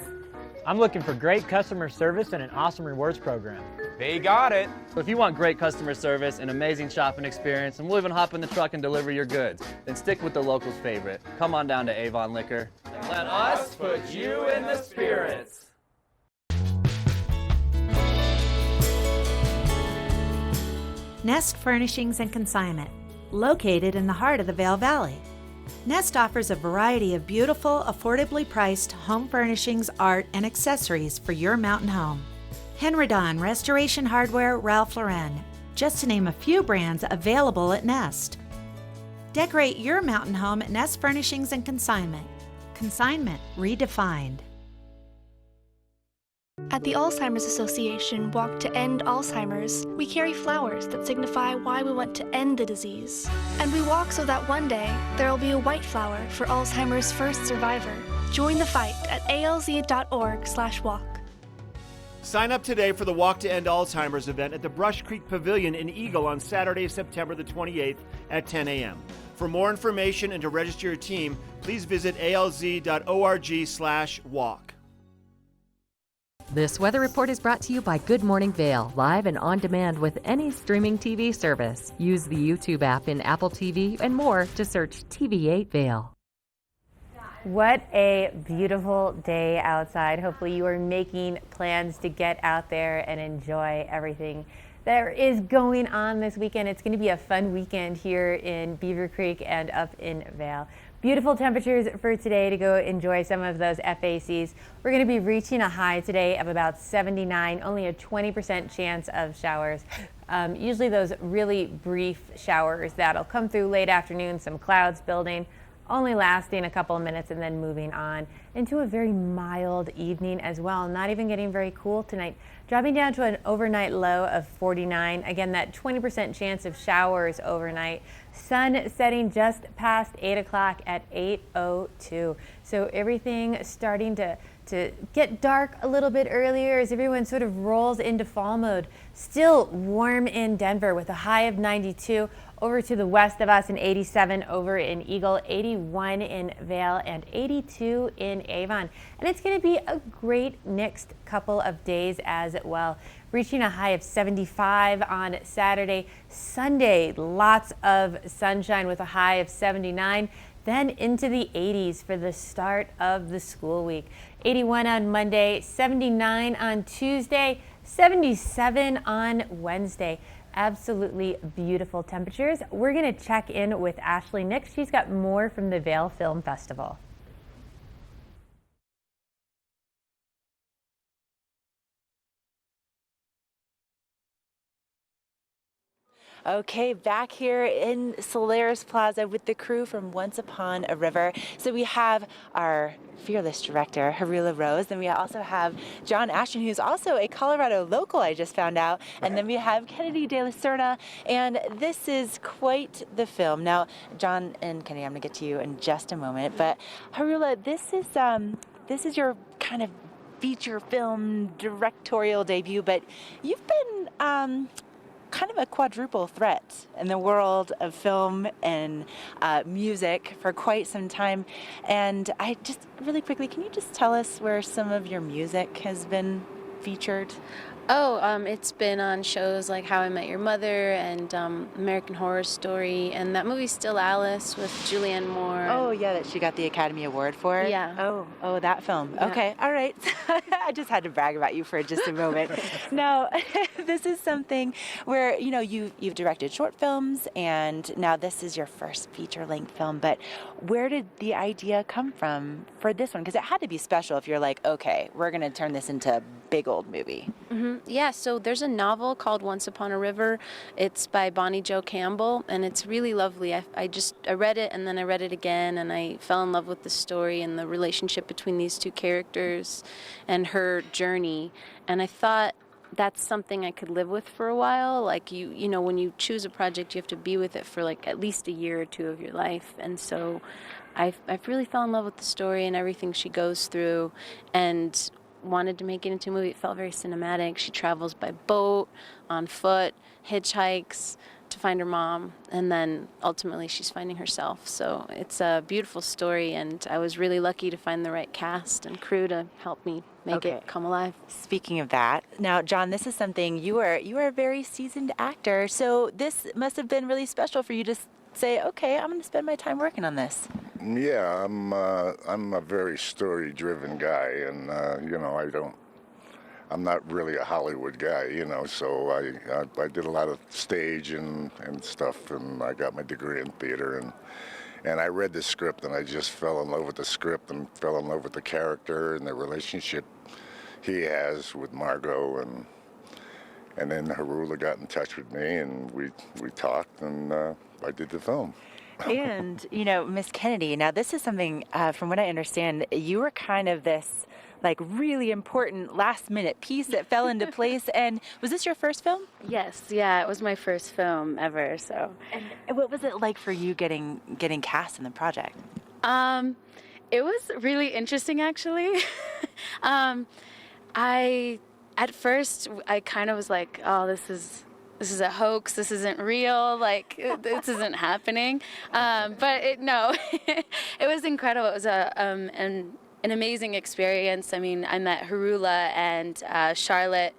I'm looking for great customer service and an awesome rewards program. They got it. So if you want great customer service, an amazing shopping experience, and we'll even hop in the truck and deliver your goods, then stick with the locals' favorite. Come on down to Avon Liquor. Let us put you in the spirits. Nest Furnishings and Consignment, located in the heart of the Vail Valley. Nest offers a variety of beautiful, affordably priced home furnishings, art, and accessories for your mountain home. Henredon, Restoration Hardware, Ralph Lauren, just to name a few brands available at Nest. Decorate your mountain home at Nest Furnishings and Consignment. Consignment redefined. At the Alzheimer's Association Walk to End Alzheimer's, we carry flowers that signify why we want to end the disease. And we walk so that one day there will be a white flower for Alzheimer's first survivor. Join the fight at alz.org/walk. Sign up today for the Walk to End Alzheimer's event at the Brush Creek Pavilion in Eagle on Saturday, September the 28th at 10 a.m. For more information and to register your team, please visit alz.org/walk. This weather report is brought to you by Good Morning Vail, live and on demand with any streaming TV service. Use the YouTube app in Apple TV and more to search TV8 Vail. What a beautiful day outside. Hopefully you are making plans to get out there and enjoy everything that is going on this weekend. It's going to be a fun weekend here in Beaver Creek and up in Vail. Beautiful temperatures for today to go enjoy some of those FACs. We're going to be reaching a high today of about 79, only a 20% chance of showers. Usually those really brief showers that'll come through late afternoon, some clouds building, only lasting a couple of minutes and then moving on into a very mild evening as well. Not even getting very cool tonight. Dropping down to an overnight low of 49. Again, that 20% chance of showers overnight. Sun setting just past 8 o'clock at 8:02. So everything starting to get dark a little bit earlier as everyone sort of rolls into fall mode. Still warm in Denver with a high of 92. Over to the west of us, an 87 over in Eagle, 81 in Vail, and 82 in Avon. And it's going to be a great next couple of days as well. Reaching a high of 75 on Saturday. Sunday, lots of sunshine with a high of 79. Then into the 80s for the start of the school week. 81 on Monday, 79 on Tuesday, 77 on Wednesday. Absolutely beautiful temperatures. We're going to check in with Ashley Nix. She's got more from the Vail Film Festival. Okay, back here in Solaris Plaza with the crew from Once Upon a River. So we have our fearless director, Harula Rose, and we also have John Ashton, who's also a Colorado local, I just found out. And then we have Kennedy De La Cerda, and this is quite the film. Now, John and Kennedy, I'm gonna get to you in just a moment, but Harula, this is your kind of feature film directorial debut, but you've been kind of a quadruple threat in the world of film and music for quite some time. And I just really quickly, can you just tell us where some of your music has been featured? It's been on shows like How I Met Your Mother and American Horror Story, and that movie Still Alice with Julianne Moore. Oh yeah, that she got the Academy Award for. Yeah. Oh, that film. Yeah. Okay, all right. I just had to brag about you for just a moment. Now, this is something where you've directed short films, and now this is your first feature-length film. But where did the idea come from for this one? Because it had to be special if you're like, okay, we're gonna turn this into a big old movie. Mm-hmm. Yeah, so there's a novel called Once Upon a River. It's by Bonnie Jo Campbell, and it's really lovely. I read it, and then I read it again, and I fell in love with the story and the relationship between these two characters and her journey. And I thought that's something I could live with for a while. Like you know, when you choose a project, you have to be with it for like at least a year or two of your life. And so I've really fell in love with the story and everything she goes through, and wanted to make it into a movie. It felt very cinematic. She travels by boat, on foot, hitchhikes to find her mom, and then ultimately she's finding herself. So it's a beautiful story, and I was really lucky to find the right cast and crew to help me make it come alive. Speaking of that, now John, this is something you are a very seasoned actor, so this must have been really special for you to say, okay, I'm going to spend my time working on this. Yeah, I'm a very story-driven guy, and I'm not really a Hollywood guy, so I did a lot of stage and stuff, and I got my degree in theater, and I read the script, and I just fell in love with the script and fell in love with the character and the relationship he has with Margot, and then Harula got in touch with me, and we talked, and I did the film. And, Miss Kennedy, now this is something, from what I understand, you were kind of this, like, really important last-minute piece that fell into place. And was this your first film? Yes, yeah, it was my first film ever, so. And what was it like for you getting cast in the project? It was really interesting, actually. At first, I kind of was like, oh, this is a hoax. This isn't real. Like, this isn't happening. But it was incredible. It was an amazing experience. I mean, I met Harula and Charlotte,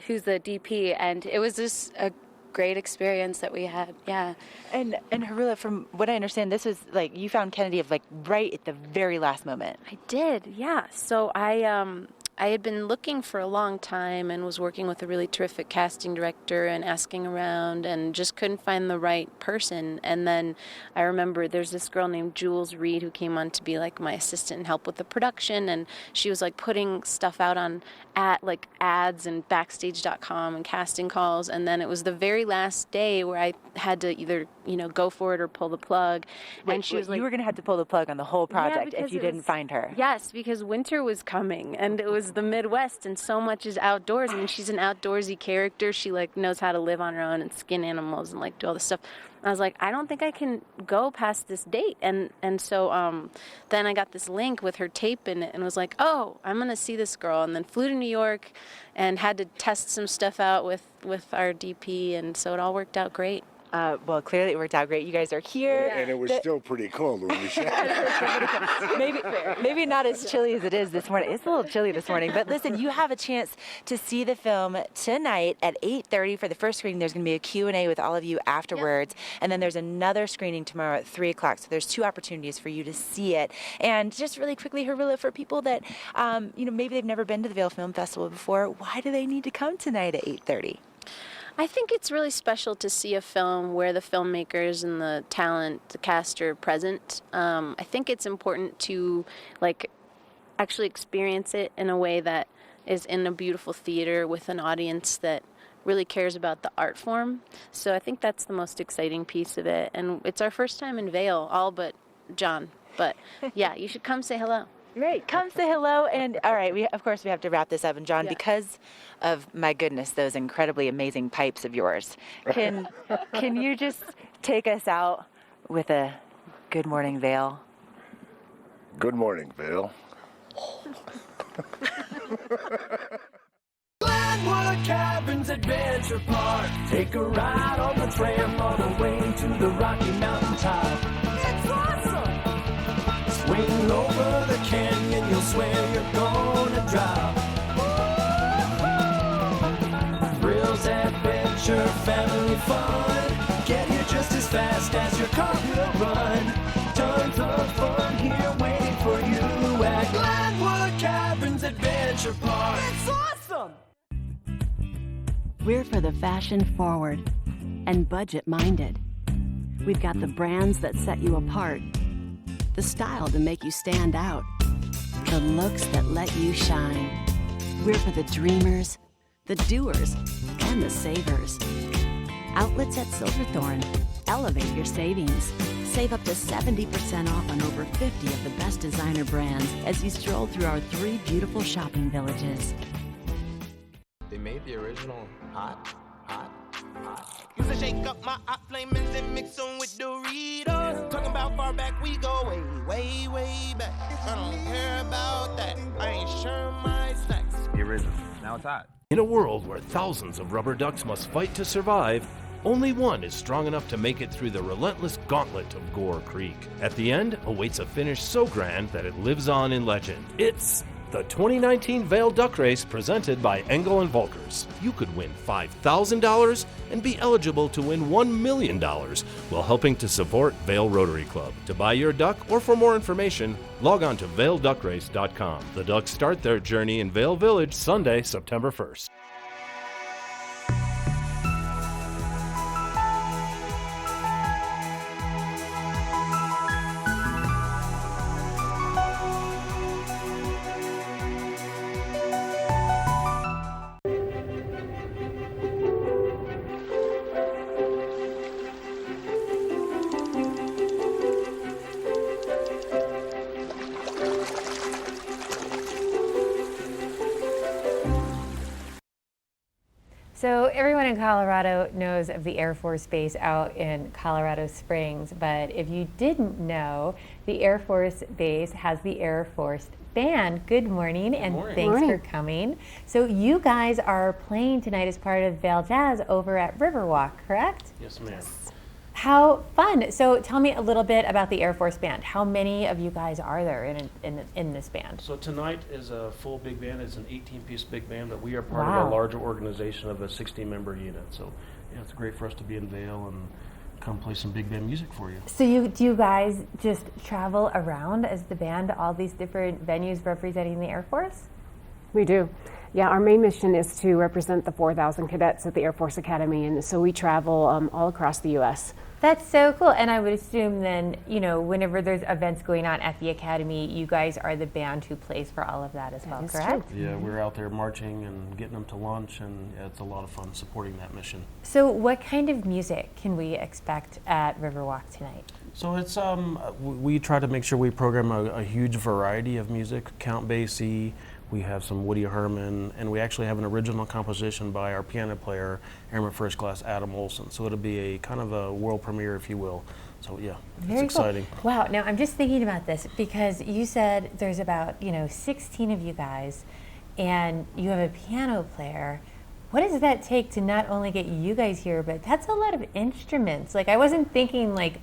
who's the DP, and it was just a great experience that we had. Yeah. And Harula, from what I understand, this was like you found Kennedy right at the very last moment. I did. Yeah. So I had been looking for a long time and was working with a really terrific casting director and asking around and just couldn't find the right person. And then I remember there's this girl named Jules Reed who came on to be like my assistant and help with the production, and she was like putting stuff out on ads and backstage.com and casting calls. And then it was the very last day where I had to either go for it or pull the plug. And she was like, you were going to have to pull the plug on the whole project if you didn't find her. Yes, because winter was coming and it was the Midwest and so much is outdoors. I mean, she's an outdoorsy character. She knows how to live on her own and skin animals and do all this stuff. I was like, I don't think I can go past this date. And so then I got this link with her tape in it and was like, oh, I'm going to see this girl. And then flew to New York and had to test some stuff out with our DP. And so it all worked out great. Well, clearly it worked out great. You guys are here. And it was still pretty cold when we shot. maybe not as chilly as it is this morning. It's a little chilly this morning. But listen, you have a chance to see the film tonight at 8:30 for the first screening. There's going to be a Q&A with all of you afterwards. Yep. And then there's another screening tomorrow at 3 o'clock. So there's 2 opportunities for you to see it. And just really quickly, Harula, for people that, maybe they've never been to the Vail Film Festival before, why do they need to come tonight at 8:30? I think it's really special to see a film where the filmmakers and the talent, the cast are present. I think it's important to actually experience it in a way that is in a beautiful theater with an audience that really cares about the art form. So I think that's the most exciting piece of it. And it's our first time in Vail, all but John. But yeah, you should come say hello. Great, come say hello. And all right, we have to wrap this up. And John, because of, my goodness, those incredibly amazing pipes of yours, can you just take us out with a good morning, Vail? Good morning, Vail. Glenwood Caverns Adventure Park. Take a ride on the tram all the way to the Rocky Mountain top. It's awesome! Swing over the canyon, you'll swear you're gonna drop. Thrills, adventure, family fun. Get here just as fast as your car will run. Tons of fun here waiting for you at Glenwood Caverns Adventure Park. It's awesome! We're for the fashion forward and budget minded. We've got the brands that set you apart, the style to make you stand out, the looks that let you shine. We're for the dreamers, the doers, and the savers. Outlets at Silverthorne. Elevate your savings. Save up to 70% off on over 50 of the best designer brands as you stroll through our 3 beautiful shopping villages. They made the original hot. Used to shake up my hot flamings and mix them with Doritos. Talking about far back, we go way back. I don't care about that. I ain't sure my sex. The original. Now it's hot. In a world where thousands of rubber ducks must fight to survive, only one is strong enough to make it through the relentless gauntlet of Gore Creek. At the end awaits a finish so grand that it lives on in legend. It's the 2019 Vail Duck Race presented by Engel and Volkers. You could win $5,000 and be eligible to win $1 million while helping to support Vail Rotary Club. To buy your duck or for more information, log on to vailduckrace.com. The Ducks start their journey in Vail Village Sunday, September 1st. So everyone in Colorado knows of the Air Force Base out in Colorado Springs, but if you didn't know, the Air Force Base has the Air Force Band. Good morning, and thanks for coming. So you guys are playing tonight as part of Vail Jazz over at Riverwalk, correct? Yes, ma'am. How fun. So tell me a little bit about the Air Force Band. How many of you guys are there in this band? So tonight is a full big band. It's an 18-piece big band, but we are part of a larger organization of a 60-member unit. So yeah, it's great for us to be in Vail and come play some big band music for you. So do you guys just travel around as the band to all these different venues representing the Air Force? We do. Yeah, our main mission is to represent the 4,000 cadets at the Air Force Academy, and so we travel all across the U.S. That's so cool. And I would assume then, you know, whenever there's events going on at the Academy, you guys are the band who plays for all of that as well, correct? True. Yeah, we're out there marching and getting them to lunch, and it's a lot of fun supporting that mission. So what kind of music can we expect at Riverwalk tonight? So it's we try to make sure we program a huge variety of music, Count Basie. We have some Woody Herman, and we actually have an original composition by our piano player, Airman First Class Adam Olson. So it'll be a kind of a world premiere, if you will. So yeah, Very it's exciting. Cool. Wow, now I'm just thinking about this because you said there's about 16 of you guys, and you have a piano player. What does that take to not only get you guys here, but that's a lot of instruments. Like I wasn't thinking like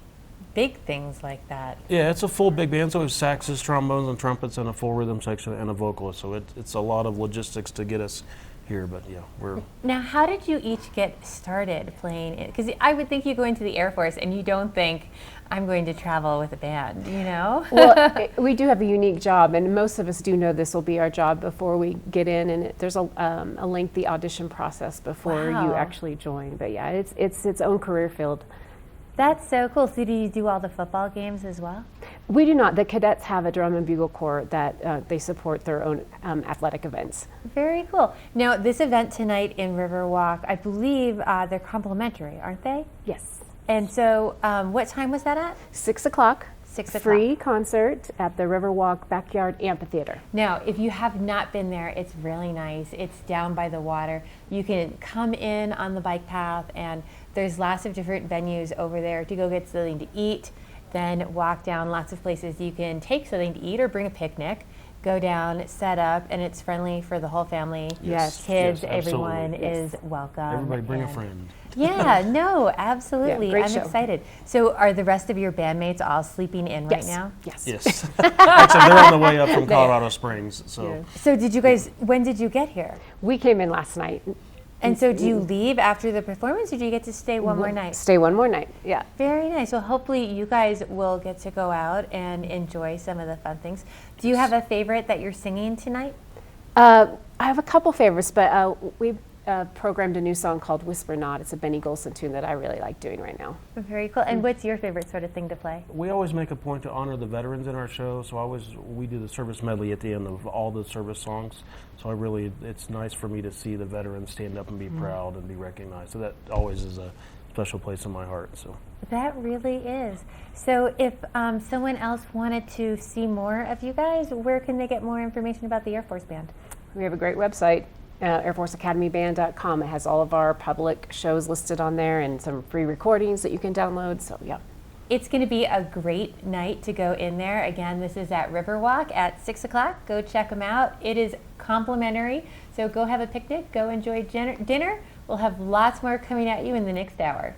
big things like that. Yeah, it's a full big band, so we have saxes, trombones, and trumpets, and a full rhythm section, and a vocalist. So it's a lot of logistics to get us here, but yeah, we're. Now, how did you each get started playing it? Because I would think you go into the Air Force and you don't think, I'm going to travel with a band, you know? Well, we do have a unique job, and most of us do know this will be our job before we get in, and there's a lengthy audition process before you Wow. actually join. But yeah, it's its own career field. That's so cool. So do you do all the football games as well? We do not. The cadets have a drum and bugle corps that they support their own athletic events. Very cool. Now, this event tonight in Riverwalk, I believe they're complimentary, aren't they? Yes. And so what time was that at? 6 o'clock. 6 o'clock. Free concert at the Riverwalk Backyard Amphitheater. Now, if you have not been there, it's really nice. It's down by the water. You can come in on the bike path, and there's lots of different venues over there to go get something to eat, then walk down lots of places you can take something to eat or bring a picnic. Go down, set up, and it's friendly for the whole family. Yes. Kids, Yes, everyone absolutely. is welcome. Everybody bring a and- friend. Yeah, no, absolutely. Yeah, great I'm show. excited. So are the rest of your bandmates all sleeping in right Yes. now? Yes. Yes. Actually, they're on the way up from Colorado Springs, so. Yeah. So did you guys, when did you get here? We came in last night. And so do you leave after the performance, or do you get to stay one more night? Stay one more night, yeah. Very nice. Well, hopefully you guys will get to go out and enjoy some of the fun things. Do you have a favorite that you're singing tonight? I have a couple favorites, but we programmed a new song called Whisper Not. It's a Benny Golson tune that I really like doing right now. Very cool. And what's your favorite sort of thing to play? We always make a point to honor the veterans in our show, so we do the service medley at the end of all the service songs. So it's nice for me to see the veterans stand up and be proud and be recognized. So that always is a special place in my heart. So That really is. So if someone else wanted to see more of you guys, where can they get more information about the Air Force Band? We have a great website, airforceacademyband.com. It has all of our public shows listed on there and some free recordings that you can download. So yeah. It's going to be a great night to go in there. Again, this is at Riverwalk at 6 o'clock. Go check them out. It is complimentary. So go have a picnic. Go enjoy dinner. We'll have lots more coming at you in the next hour.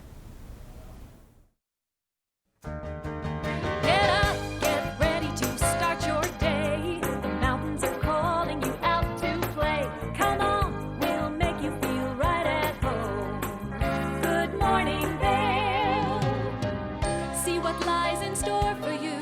Get up, get ready to start your day. The mountains are calling you out to play. Come on, we'll make you feel right at home. Good morning, Vale. See what lies in store for you.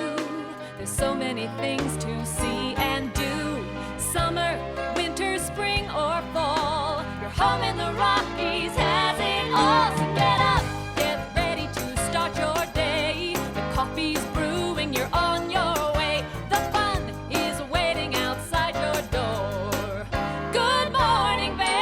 There's so many things to see and do. Summer, winter, spring, or fall. Your home in the Rockies has it all. So get up, get ready to start your day. The coffee's brewing, you're on your way. The fun is waiting outside your door. Good morning, Vale.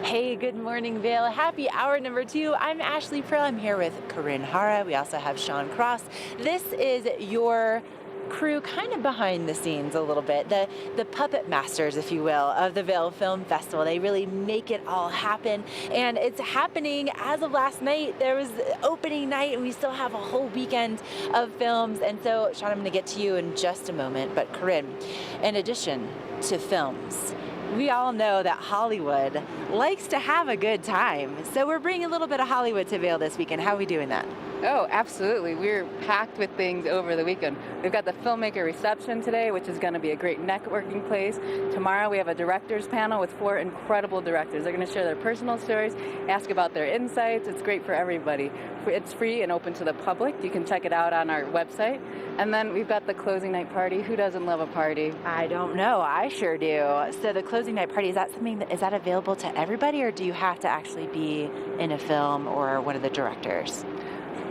Hey, good morning, Vale. Happy hour number 2. I'm Ashley Pearl. I'm here with Corinne Hara. We also have Sean Cross. This is your crew kind of behind the scenes a little bit, the puppet masters, if you will, of the Vale Film Festival. They really make it all happen, and it's happening as of last night. There was opening night, and we still have a whole weekend of films. And so, Sean, I'm going to get to you in just a moment, but Corinne, in addition to films, we all know that Hollywood likes to have a good time. So we're bringing a little bit of Hollywood to Vail this weekend. How are we doing that? Oh, absolutely. We're packed with things over the weekend. We've got the filmmaker reception today, which is going to be a great networking place. Tomorrow we have a directors panel with 4 incredible directors. They're going to share their personal stories, ask about their insights. It's great for everybody. It's free and open to the public. You can check it out on our website. And then we've got the closing night party. Who doesn't love a party? I don't know. I sure do. So the closing night party, is that available to everybody, or do you have to actually be in a film or one of the directors?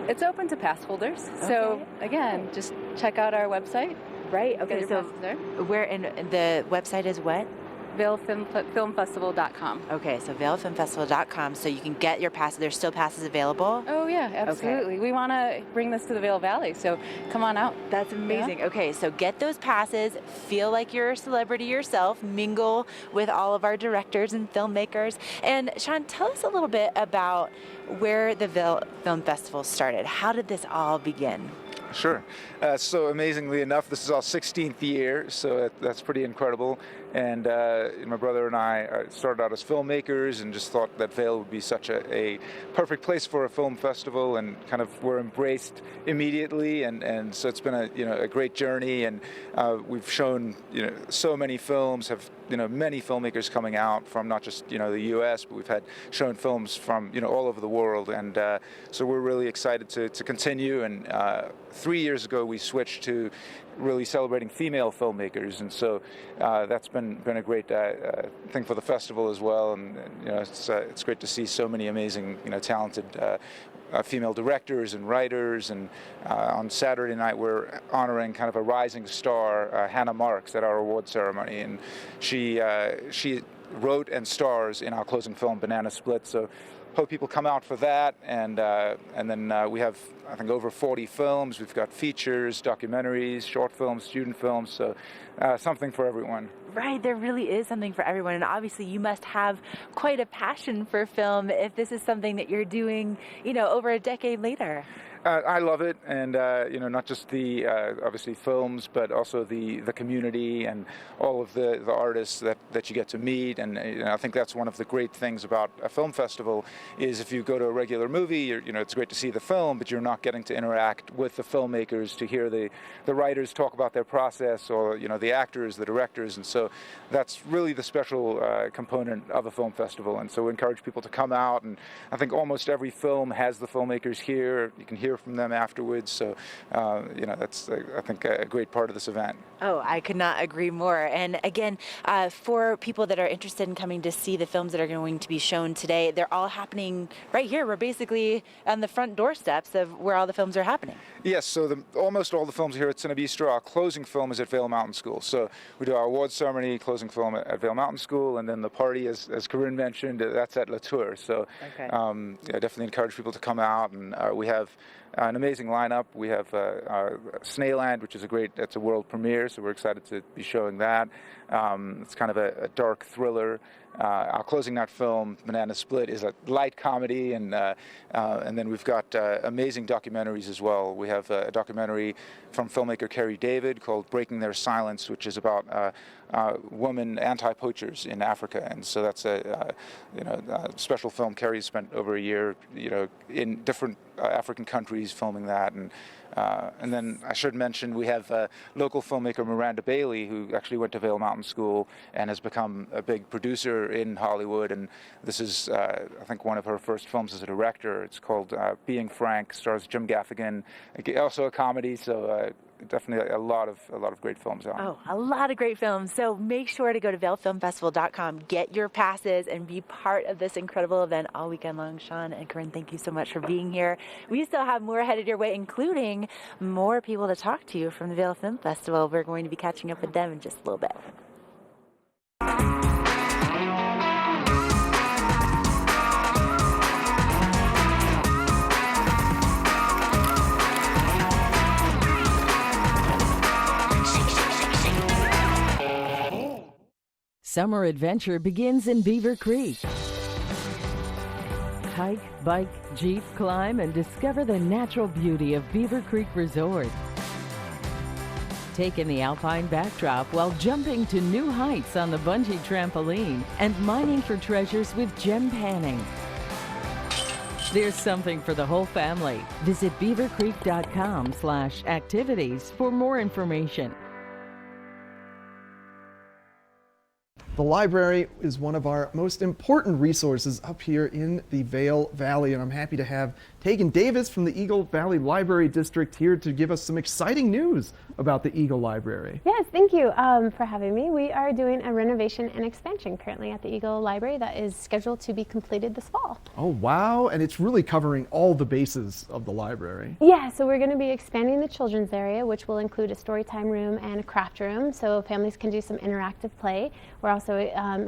It's open to pass holders. So again, just check out our website. Right. Okay. Get your So passes there. where in the website is what? ValeFilmFestival.com. Okay, so ValeFilmFestival.com, so you can get your passes. There's still passes available? Oh yeah, absolutely. We want to bring this to the Vail Valley, so come on out. That's amazing. Yeah. Okay, so get those passes, feel like you're a celebrity yourself, mingle with all of our directors and filmmakers. And Sean, tell us a little bit about where the Vail Film Festival started. How did this all begin? Sure. So amazingly enough, this is our 16th year, so that's pretty incredible. And my brother and I started out as filmmakers and just thought that Vail would be such a perfect place for a film festival, and kind of were embraced immediately. And so it's been a great journey, and we've shown so many films, have many filmmakers coming out from not just the U.S., but we've had shown films from all over the world, and so we're really excited to continue. And 3 years ago we switched to really celebrating female filmmakers, and so that's been a great thing for the festival as well. And it's great to see so many amazing talented female directors and writers. And on Saturday night we're honoring kind of a rising star, Hannah Marks, at our award ceremony, and she wrote and stars in our closing film Banana Split. So hope people come out for that. And then we have, I think, over 40 films. We've got features, documentaries, short films, student films, so something for everyone. Right, there really is something for everyone, and obviously you must have quite a passion for film if this is something that you're doing, over a decade later. I love it, and not just the obviously films, but also the community and all of the artists that you get to meet. And I think that's one of the great things about a film festival is if you go to a regular movie, it's great to see the film, but you're not getting to interact with the filmmakers, to hear the writers talk about their process, or the actors, the directors. And so that's really the special component of a film festival. And so we encourage people to come out, and I think almost every film has the filmmakers here. You can hear from them afterwards, so that's I think a great part of this event. Oh, I could not agree more. And again, for people that are interested in coming to see the films that are going to be shown today, they're all happening right here. We're basically on the front doorsteps of where all the films are happening. Yes, so almost all the films here at Cine Bistro, our closing film is at Vail Mountain School. So we do our awards ceremony, closing film at Vail Mountain School, and then the party, as Corinne mentioned, that's at La Tour. So okay. I definitely encourage people to come out, and we have an amazing lineup. We have Snailland, which is it's a world premiere, so we're excited to be showing that. It's kind of a dark thriller. Our closing night film, Banana Split, is a light comedy, and then we've got amazing documentaries as well. We have a documentary from filmmaker Carrie David called Breaking Their Silence, which is about women anti-poachers in Africa, and so that's a special film. Carrie spent over a year, in different African countries filming that, and then I should mention we have local filmmaker Miranda Bailey, who actually went to Vail Mountain School and has become a big producer in Hollywood, and this is I think one of her first films as a director. It's called Being Frank, stars Jim Gaffigan, also a comedy, so definitely a lot of great films out. Oh, a lot of great films. So make sure to go to vailfilmfestival.com, get your passes, and be part of this incredible event all weekend long. Sean and Corinne, thank you so much for being here. We still have more headed your way, including more people to talk to from the Vail Film Festival. We're going to be catching up with them in just a little bit. Summer adventure begins in Beaver Creek. Hike, bike, jeep, climb, and discover the natural beauty of Beaver Creek Resort. Take in the alpine backdrop while jumping to new heights on the bungee trampoline and mining for treasures with gem panning. There's something for the whole family. Visit beavercreek.com/activities for more information. The library is one of our most important resources up here in the Vail Valley, and I'm happy to have Tegan Davis from the Eagle Valley Library District here to give us some exciting news about the Eagle Library. Yes, thank you for having me. We are doing a renovation and expansion currently at the Eagle Library that is scheduled to be completed this fall. Oh wow, and it's really covering all the bases of the library. Yeah, so we're going to be expanding the children's area, which will include a story time room and a craft room, so families can do some interactive play. We're also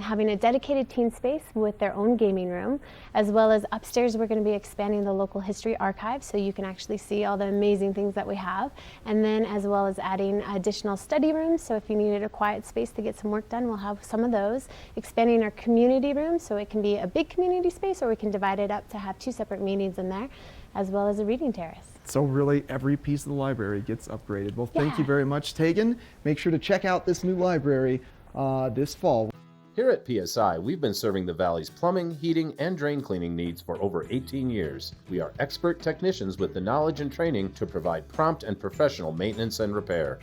having a dedicated teen space with their own gaming room, as well as upstairs we're going to be expanding the local history archive so you can actually see all the amazing things that we have, and then as well as adding additional study rooms, so if you needed a quiet space to get some work done, we'll have some of those. Expanding our community room so it can be a big community space, or we can divide it up to have two separate meetings in there. as well as a reading terrace. So really every piece of the library gets upgraded. Well, thank you Yeah. very much, Tegan. Make sure to check out this new library this fall. Here at PSI, we've been serving the Valley's plumbing, heating, and drain cleaning needs for over 18 years. We are expert technicians with the knowledge and training to provide prompt and professional maintenance and repair.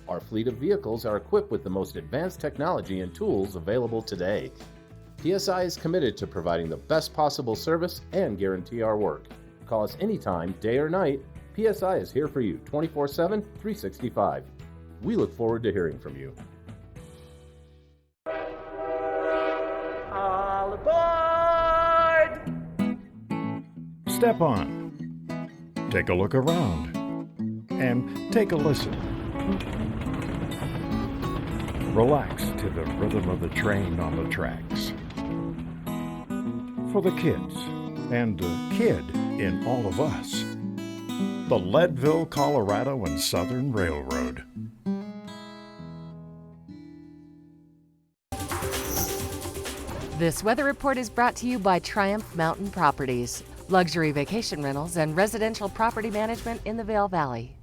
Our fleet of vehicles are equipped with the most advanced technology and tools available today. PSI is committed to providing the best possible service and guarantee our work. Call us anytime, day or night. PSI is here for you 24/7, 365. We look forward to hearing from you. All aboard! Step on. Take a look around. And take a listen. Relax to the rhythm of the train on the tracks. For the kids, and the kid in all of us. The Leadville, Colorado and Southern Railroad. This weather report is brought to you by Triumph Mountain Properties, luxury vacation rentals and residential property management in the Vail Valley.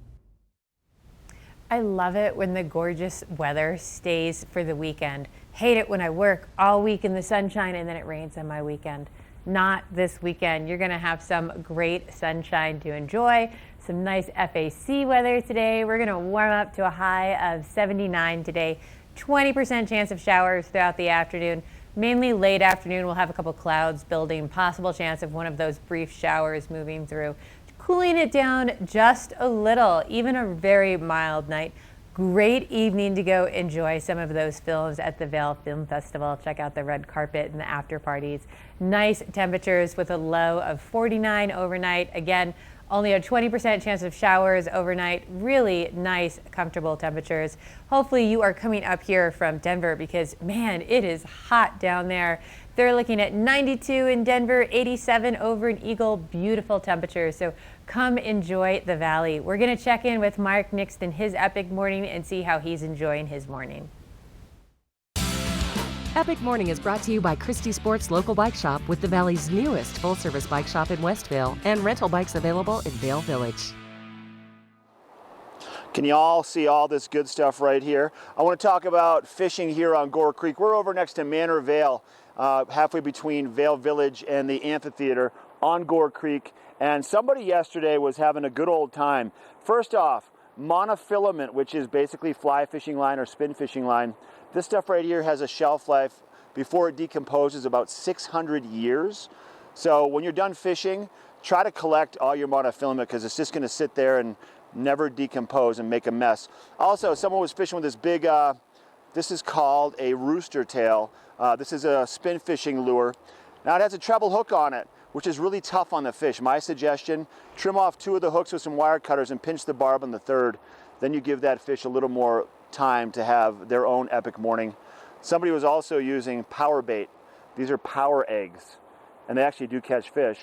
I love it when the gorgeous weather stays for the weekend. Hate it when I work all week in the sunshine and then it rains on my weekend. Not this weekend. You're going to have some great sunshine to enjoy. Some nice FAC weather today. We're going to warm up to a high of 79 today. 20% chance of showers throughout the afternoon. Mainly late afternoon, we'll have a couple clouds building. Possible chance of one of those brief showers moving through. Cooling it down just a little, even a very mild night. Great evening to go enjoy some of those films at the Vail Film Festival. Check out the red carpet and the after parties. Nice temperatures with a low of 49 overnight. Again, only a 20% chance of showers overnight. Really nice, comfortable temperatures. Hopefully you are coming up here from Denver because, man, it is hot down there. They're looking at 92 in Denver, 87 over in Eagle. Beautiful temperatures. So come enjoy the valley. We're going to check in with Mark Nixon, his epic morning, and see how he's enjoying his morning. Epic Morning is brought to you by Christie Sports Local Bike Shop with the Valley's newest full-service bike shop in Westvale and rental bikes available in Vail Village. Can you all see all this good stuff right here? I want to talk about fishing here on Gore Creek. We're over next to Manor Vale, halfway between Vail Village and the amphitheater on Gore Creek. And somebody yesterday was having a good old time. First off, monofilament, which is basically fly fishing line or spin fishing line. This stuff right here has a shelf life before it decomposes about 600 years. So when you're done fishing, try to collect all your monofilament because it's just going to sit there and never decompose and make a mess. Also, someone was fishing with this big, this is called a rooster tail. This is a spin fishing lure. Now it has a treble hook on it, which is really tough on the fish. My suggestion, trim off 2 of the hooks with some wire cutters and pinch the barb on the 3rd. Then you give that fish a little more time to have their own epic morning. Somebody was also using power bait. These are power eggs, and they actually do catch fish.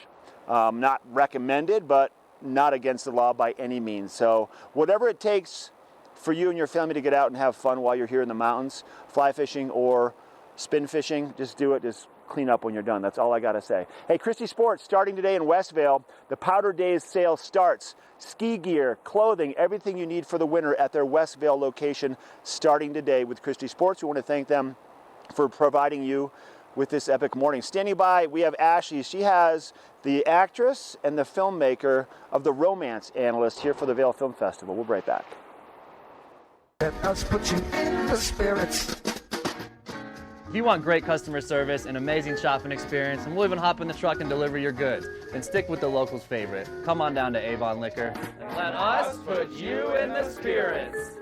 Not recommended, but not against the law by any means. So whatever it takes for you and your family to get out and have fun while you're here in the mountains, fly fishing or spin fishing, just do it. Just clean up when you're done. That's all I got to say. Hey, Christie Sports, starting today in Westvale, the Powder Days sale starts. Ski gear, clothing, everything you need for the winter at their Westvale location starting today with Christie Sports. We want to thank them for providing you with this epic morning. Standing by, we have Ashley. She has the actress and the filmmaker of The Romance Analyst here for the Vail Film Festival. We'll be right back. Let us put you in the spirits. If you want great customer service and amazing shopping experience, and we'll even hop in the truck and deliver your goods, then stick with the locals' favorite. Come on down to Avon Liquor. And let us put you in the spirits.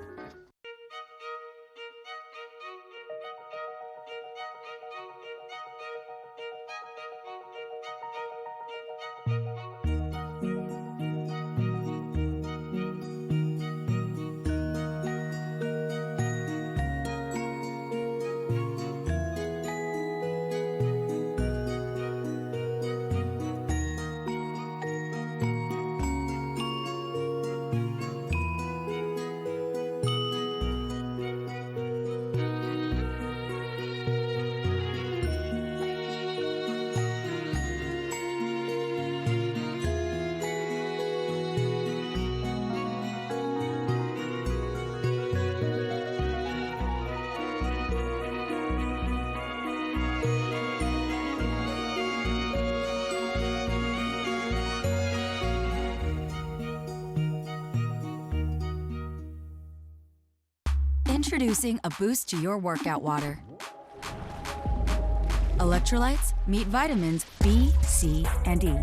Introducing a boost to your workout water. Electrolytes meet vitamins B, C, and E.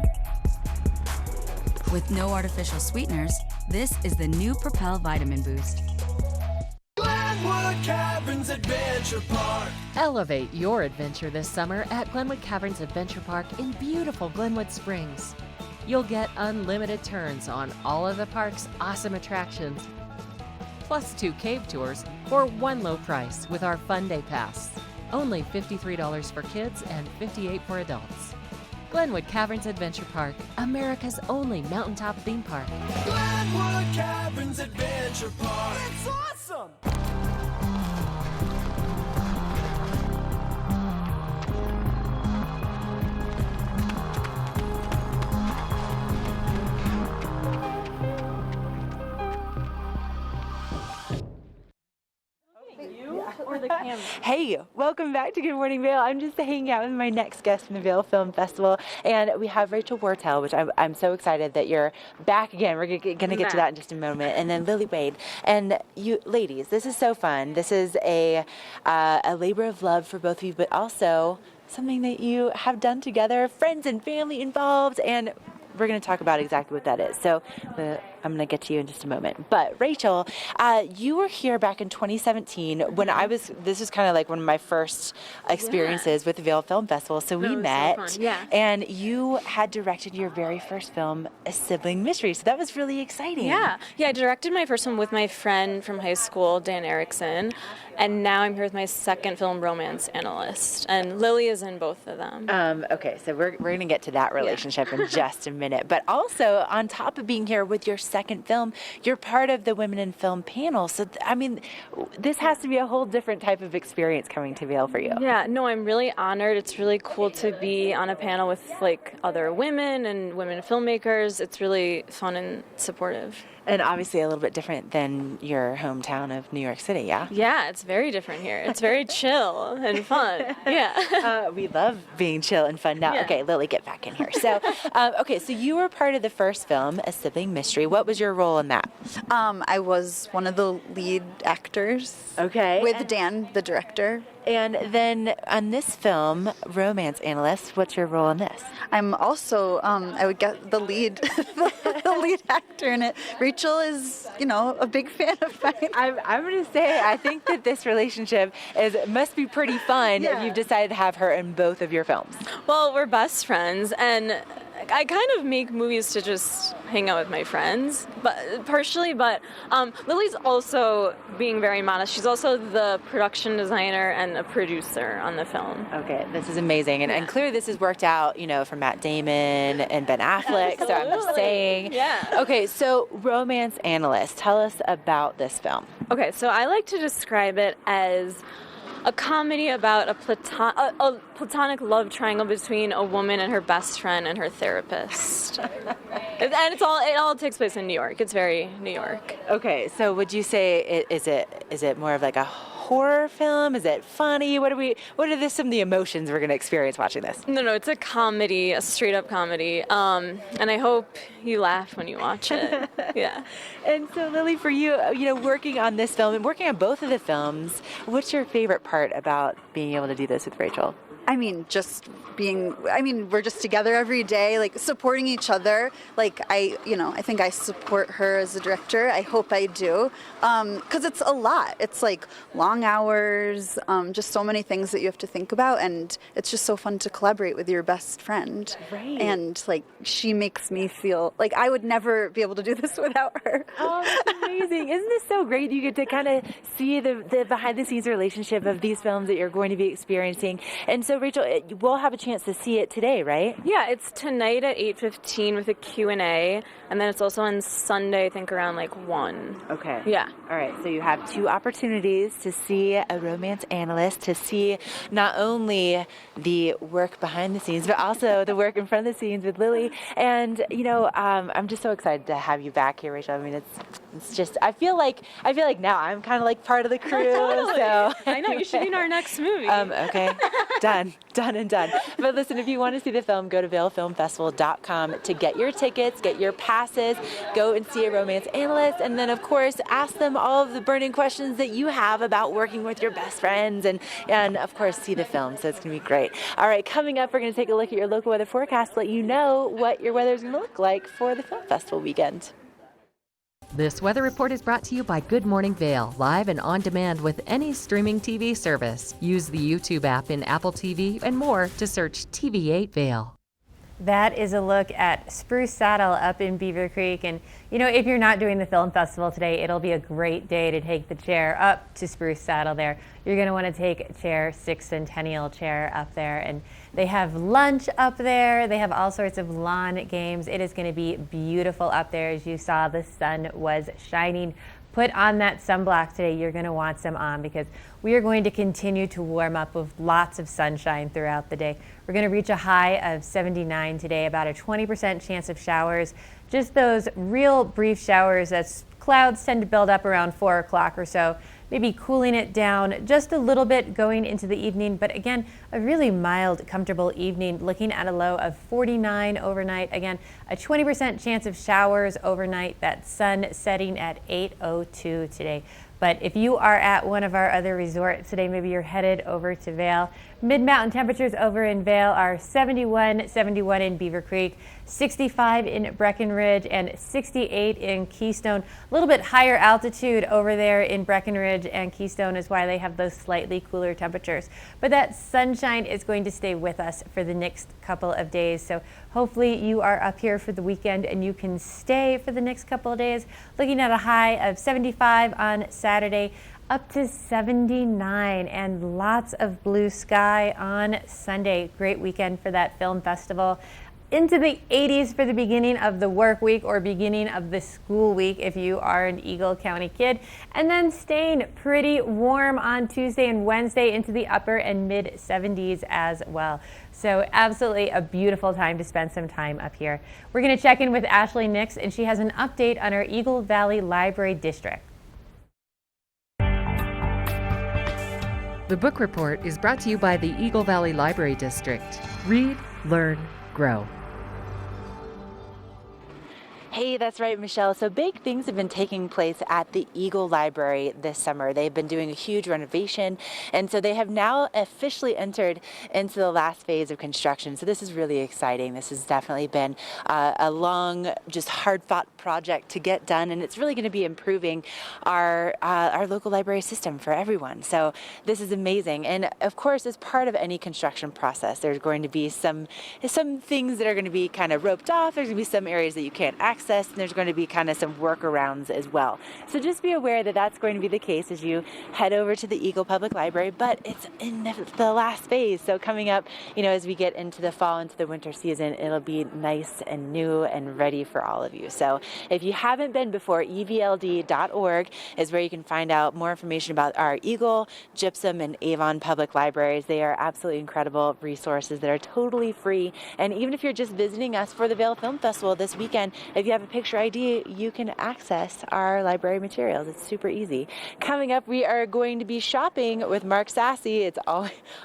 With no artificial sweeteners, this is the new Propel Vitamin Boost. Glenwood Caverns Adventure Park. Elevate your adventure this summer at Glenwood Caverns Adventure Park in beautiful Glenwood Springs. You'll get unlimited turns on all of the park's awesome attractions, plus 2 cave tours for one low price with our Fun Day Pass. Only $53 for kids and $58 for adults. Glenwood Caverns Adventure Park, America's only mountaintop theme park. Glenwood Caverns Adventure Park. It's awesome! Hey, welcome back to Good Morning Vail. I'm just hanging out with my next guest from the Vail Film Festival, and we have Rachel Wartell, which I'm so excited that you're back again. We're going to get to that in just a moment. And then Lily Wade. And you ladies, this is so fun. This is a labor of love for both of you, but also something that you have done together, friends and family involved, and we're going to talk about exactly what that is. So I'm going to get to you in just a moment. But Rachel, you were here back in 2017 when this was kind of like one of my first experiences with the Vail Film Festival. So we met, so fun. And you had directed your very first film, A Sibling Mystery. So that was really exciting. Yeah, I directed my first one with my friend from high school, Dan Erickson. And now I'm here with my second film, Romance Analyst. And Lily is in both of them. Okay, so we're going to get to that relationship in just a minute. But also, on top of being here with your second film, you're part of the Women in Film panel. So, this has to be a whole different type of experience coming to Vail for you. Yeah, no, I'm really honored. It's really cool to be on a panel with other women and women filmmakers. It's really fun and supportive. And obviously a little bit different than your hometown of New York City, yeah? Yeah, it's very different here. It's very chill and fun. Yeah. We love being chill and fun now. Yeah. Okay, Lily, get back in here. So, so you were part of the first film, A Sibling Mystery. What was your role in that? I was one of the lead actors. Okay. With Dan, the director. And then on this film, Romance Analyst, what's your role in this? I'm also, I would get the lead, the lead actor in it. Rachel is, a big fan of mine. I'm going to say, I think that this relationship must be pretty fun if you've decided to have her in both of your films. Well, we're best friends, and I kind of make movies to just hang out with my friends, but Lily's also being very modest. She's also the production designer and a producer on the film. Okay, this is amazing, and clearly this has worked out, for Matt Damon and Ben Affleck. Absolutely. So I'm just saying. Yeah. Okay, so Romance Analyst, tell us about this film. Okay, so I like to describe it as a comedy about a platonic love triangle between a woman and her best friend and her therapist. And it all takes place in New York. It's very New York. Okay, so would you say is it more of like a horror film? Is it funny? What are some of the emotions we're going to experience watching this? No, it's a comedy, a straight up comedy. And I hope you laugh when you watch it. Yeah. And so Lily, for you, working on this film and working on both of the films, what's your favorite part about being able to do this with Rachel? We're just together every day, supporting each other. I think I support her as a director. I hope I do. 'Cause it's a lot. It's long hours, just so many things that you have to think about. And it's just so fun to collaborate with your best friend. Right. And she makes me feel like I would never be able to do this without her. Oh, that's amazing. Isn't this so great? You get to kind of see the behind the scenes relationship of these films that you're going to be experiencing. And so Rachel, we'll have a chance to see it today, right? Yeah, it's tonight at 8:15 with a Q&A, and then it's also on Sunday, I think around 1. Okay. Yeah. All right, so you have 2 opportunities to see A Romance Analyst, to see not only the work behind the scenes, but also the work in front of the scenes with Lily. And, I'm just so excited to have you back here, Rachel. It's just, I feel like now I'm kind of part of the crew. Totally. So I know, you should be in our next movie. Okay, done. done. But listen, if you want to see the film, go to vailfilmfestival.com to get your tickets, get your passes, go and see a romance analyst, and then of course ask them all of the burning questions that you have about working with your best friends, and of course see the film. So it's going to be great. All right, coming up, we're going to take a look at your local weather forecast to let you know what your weather is going to look like for the film festival weekend. This weather report is brought to you by Good Morning Vail, live and on demand with any streaming TV service. Use the YouTube app in Apple TV and more to search TV8 Vail. That is a look at Spruce Saddle up in Beaver Creek. And, you know, if you're not doing the film festival today, it'll be a great day to take the chair up to Spruce Saddle there. You're going to want to take chair, 6th Centennial chair up there. And they have lunch up there. They have all sorts of lawn games. It is going to be beautiful up there. As you saw, the sun was shining. Put on that sunblock today. You're going to want some on because we are going to continue to warm up with lots of sunshine throughout the day. We're going to reach a high of 79 today, about a 20% chance of showers. Just those real brief showers as clouds tend to build up around 4 o'clock or so. Maybe cooling it down just a little bit going into the evening, but again, a really mild, comfortable evening, looking at a low of 49 overnight. Again, a 20% chance of showers overnight, that sun setting at 8:02 today. But if you are at one of our other resorts today, maybe you're headed over to Vail, mid-mountain temperatures over in Vail are 71 in Beaver Creek, 65 in Breckenridge, and 68 in Keystone. A little bit higher altitude over there in Breckenridge and Keystone is why they have those slightly cooler temperatures. But that sunshine is going to stay with us for the next couple of days. So hopefully you are up here for the weekend and you can stay for the next couple of days. Looking at a high of 75 on Saturday, up to 79, and lots of blue sky on Sunday. Great weekend for that film festival. Into the 80s for the beginning of the work week or beginning of the school week if you are an Eagle County kid, and then staying pretty warm on Tuesday and Wednesday into the upper and mid 70s as well. So absolutely a beautiful time to spend some time up here. We're going to check in with Ashley Nix, and she has an update on our Eagle Valley Library District. The book report is brought to you by the Eagle Valley Library District. Read, learn, grow. Hey, that's right, Michelle. So big things have been taking place at the Eagle Library this summer. They've been doing a huge renovation, and so they have now officially entered into the last phase of construction. So this is really exciting. This has definitely been a long, just hard-fought project to get done, and it's really going to be improving our local library system for everyone. So this is amazing. And of course, as part of any construction process, there's going to be some things that are going to be kind of roped off. There's going to be some areas that you can't access, and there's going to be kind of some workarounds as well. So just be aware that that's going to be the case as you head over to the Eagle Public Library, but it's in the last phase. So coming up, you know, as we get into the fall, into the winter season, it'll be nice and new and ready for all of you. So if you haven't been before, evld.org is where you can find out more information about our Eagle, Gypsum, and Avon Public Libraries. They are absolutely incredible resources that are totally free. And even if you're just visiting us for the Vail Film Festival this weekend, if you have a picture ID, you can access our library materials. It's super easy. Coming up, we are going to be shopping with Mark Sassy. It's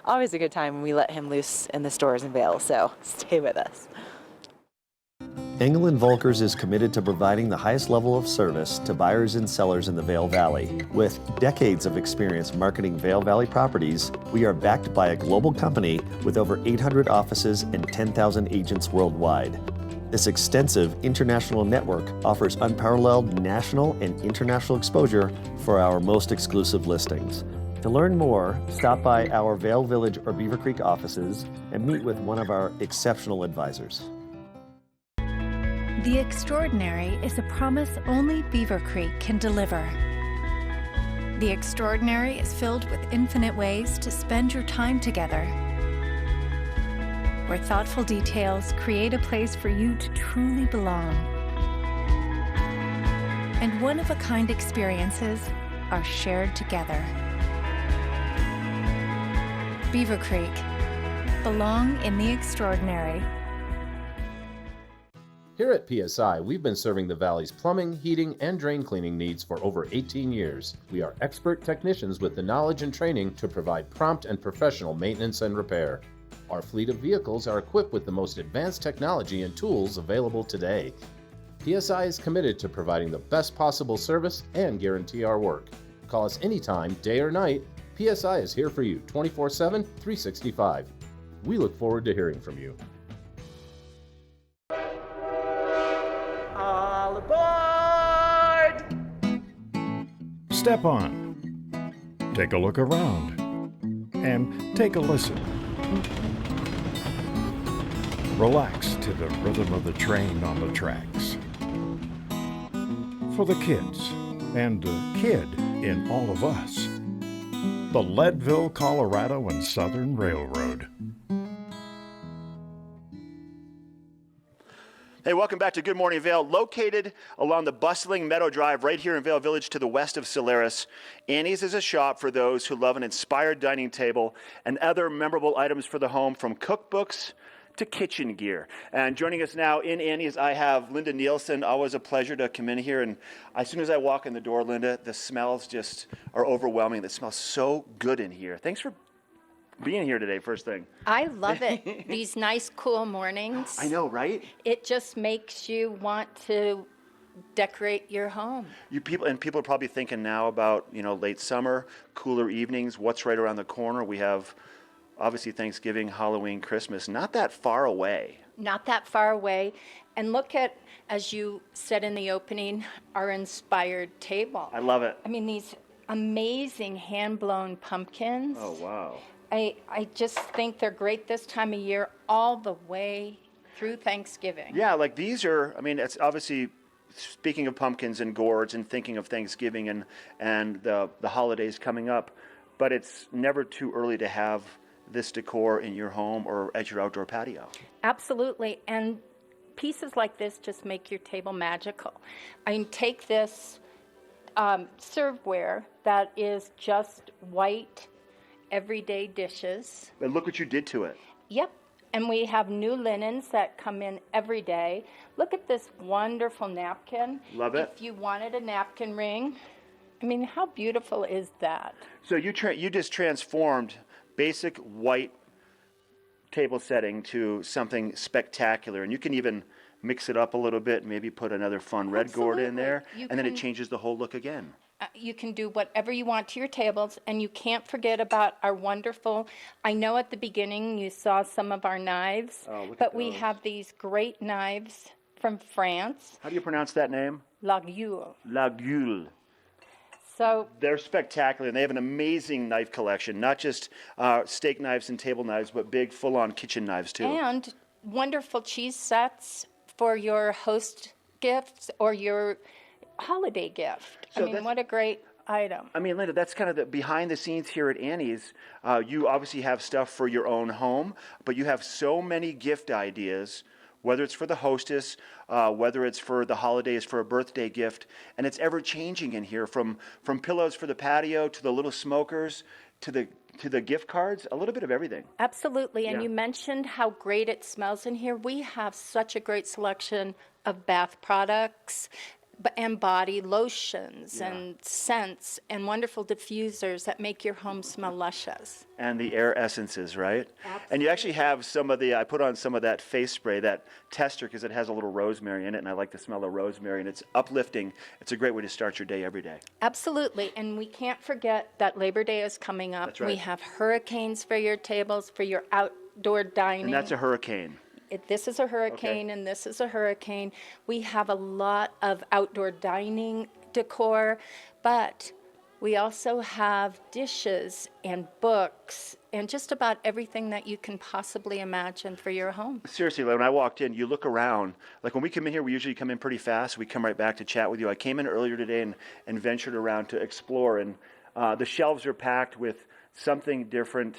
always a good time when we let him loose in the stores in Vail, so stay with us. Engel & Volkers is committed to providing the highest level of service to buyers and sellers in the Vail Valley. With decades of experience marketing Vail Valley properties, we are backed by a global company with over 800 offices and 10,000 agents worldwide. This extensive international network offers unparalleled national and international exposure for our most exclusive listings. To learn more, stop by our Vail Village or Beaver Creek offices and meet with one of our exceptional advisors. The extraordinary is a promise only Beaver Creek can deliver. The extraordinary is filled with infinite ways to spend your time together, where thoughtful details create a place for you to truly belong. And one-of-a-kind experiences are shared together. Beaver Creek. Belong in the extraordinary. Here at PSI, we've been serving the Valley's plumbing, heating, and drain cleaning needs for over 18 years. We are expert technicians with the knowledge and training to provide prompt and professional maintenance and repair. Our fleet of vehicles are equipped with the most advanced technology and tools available today. PSI is committed to providing the best possible service and guarantee our work. Call us anytime, day or night. PSI is here for you 24/7, 365. We look forward to hearing from you. All aboard! Step on. Take a look around. And take a listen. Relax to the rhythm of the train on the tracks. For the kids, and the kid in all of us. The Leadville, Colorado and Southern Railroad. Hey, welcome back to Good Morning Vail. Located along the bustling Meadow Drive right here in Vail Village to the west of Solaris, Annie's is a shop for those who love an inspired dining table and other memorable items for the home, from cookbooks to kitchen gear. And joining us now in Annie's, I have Linda Nielsen. Always a pleasure to come in here. And as soon as I walk in the door, Linda, the smells just are overwhelming. It smells so good in here. Thanks for being here today, first thing. I love it. These nice, cool mornings. I know, right? It just makes you want to decorate your home. People are probably thinking now about, late summer, cooler evenings, what's right around the corner. We have obviously Thanksgiving, Halloween, Christmas, not that far away. Not that far away. And look at, as you said in the opening, our inspired table. I love it. I mean, these amazing hand-blown pumpkins. Oh, wow. I just think they're great this time of year, all the way through Thanksgiving. Yeah, like these are, it's obviously, speaking of pumpkins and gourds and thinking of Thanksgiving and the holidays coming up, but it's never too early to have this decor in your home or at your outdoor patio. Absolutely, and pieces like this just make your table magical. I mean, take this serveware that is just white, everyday dishes. And look what you did to it. Yep. And we have new linens that come in every day. Look at this wonderful napkin. Love it. If you wanted a napkin ring, I mean, how beautiful is that? So you just transformed basic white table setting to something spectacular, and you can even mix it up a little bit, maybe put another fun red gourd in there, and then it changes the whole look again. You can do whatever you want to your tables, and you can't forget about our wonderful, I know at the beginning you saw some of our knives, but we have these great knives from France. How do you pronounce that name? La Gueule. La Gueule. So they're spectacular, and they have an amazing knife collection, not just steak knives and table knives, but big full-on kitchen knives too. And wonderful cheese sets for your host gifts or your holiday gift. So what a great item. Linda, that's kind of the behind the scenes here at Annie's. You obviously have stuff for your own home, but you have so many gift ideas, whether it's for the hostess, whether it's for the holidays, for a birthday gift, and it's ever changing in here, from pillows for the patio to the little smokers to the gift cards, a little bit of everything. Absolutely, and you mentioned how great it smells in here. We have such a great selection of bath products and body lotions and scents and wonderful diffusers that make your home smell luscious. And the air essences, right? Absolutely. And you actually have I put on some of that face spray, that tester, because it has a little rosemary in it, and I like the smell of rosemary, and it's uplifting. It's a great way to start your day every day. Absolutely, and we can't forget that Labor Day is coming up. That's right. We have hurricanes for your tables, for your outdoor dining. And that's a hurricane. This is a hurricane, and this is a hurricane. We have a lot of outdoor dining decor, but we also have dishes and books and just about everything that you can possibly imagine for your home. Seriously, when I walked in, you look around. Like when we come in here, we usually come in pretty fast. We come right back to chat with you. I came in earlier today and ventured around to explore, and the shelves are packed with something different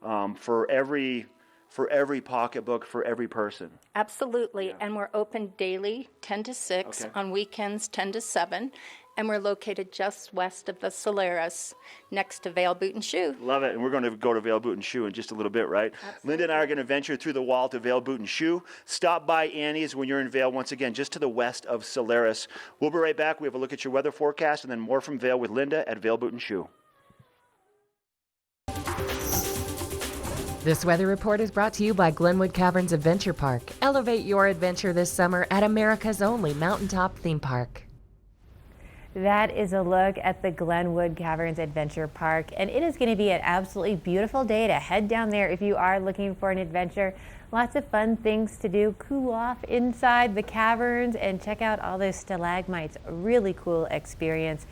for every for every pocketbook, for every person. Absolutely. And we're open daily, 10 to 6, Okay. on weekends, 10 to 7. And we're located just west of the Solaris, next to Vail Boot and Shoe. Love it. And we're going to go to Vail Boot and Shoe in just a little bit, right? Absolutely. Linda and I are going to venture through the wall to Vail Boot and Shoe. Stop by Annie's when you're in Vail, once again, just to the west of Solaris. We'll be right back. We have a look at your weather forecast and then more from Vail with Linda at Vail Boot and Shoe. This weather report is brought to you by Glenwood Caverns Adventure Park. Elevate your adventure this summer at America's only mountaintop theme park. That is a look at the Glenwood Caverns Adventure Park, and it is going to be an absolutely beautiful day to head down there if you are looking for an adventure. Lots of fun things to do, cool off inside the caverns and check out all those stalagmites. A really cool experience.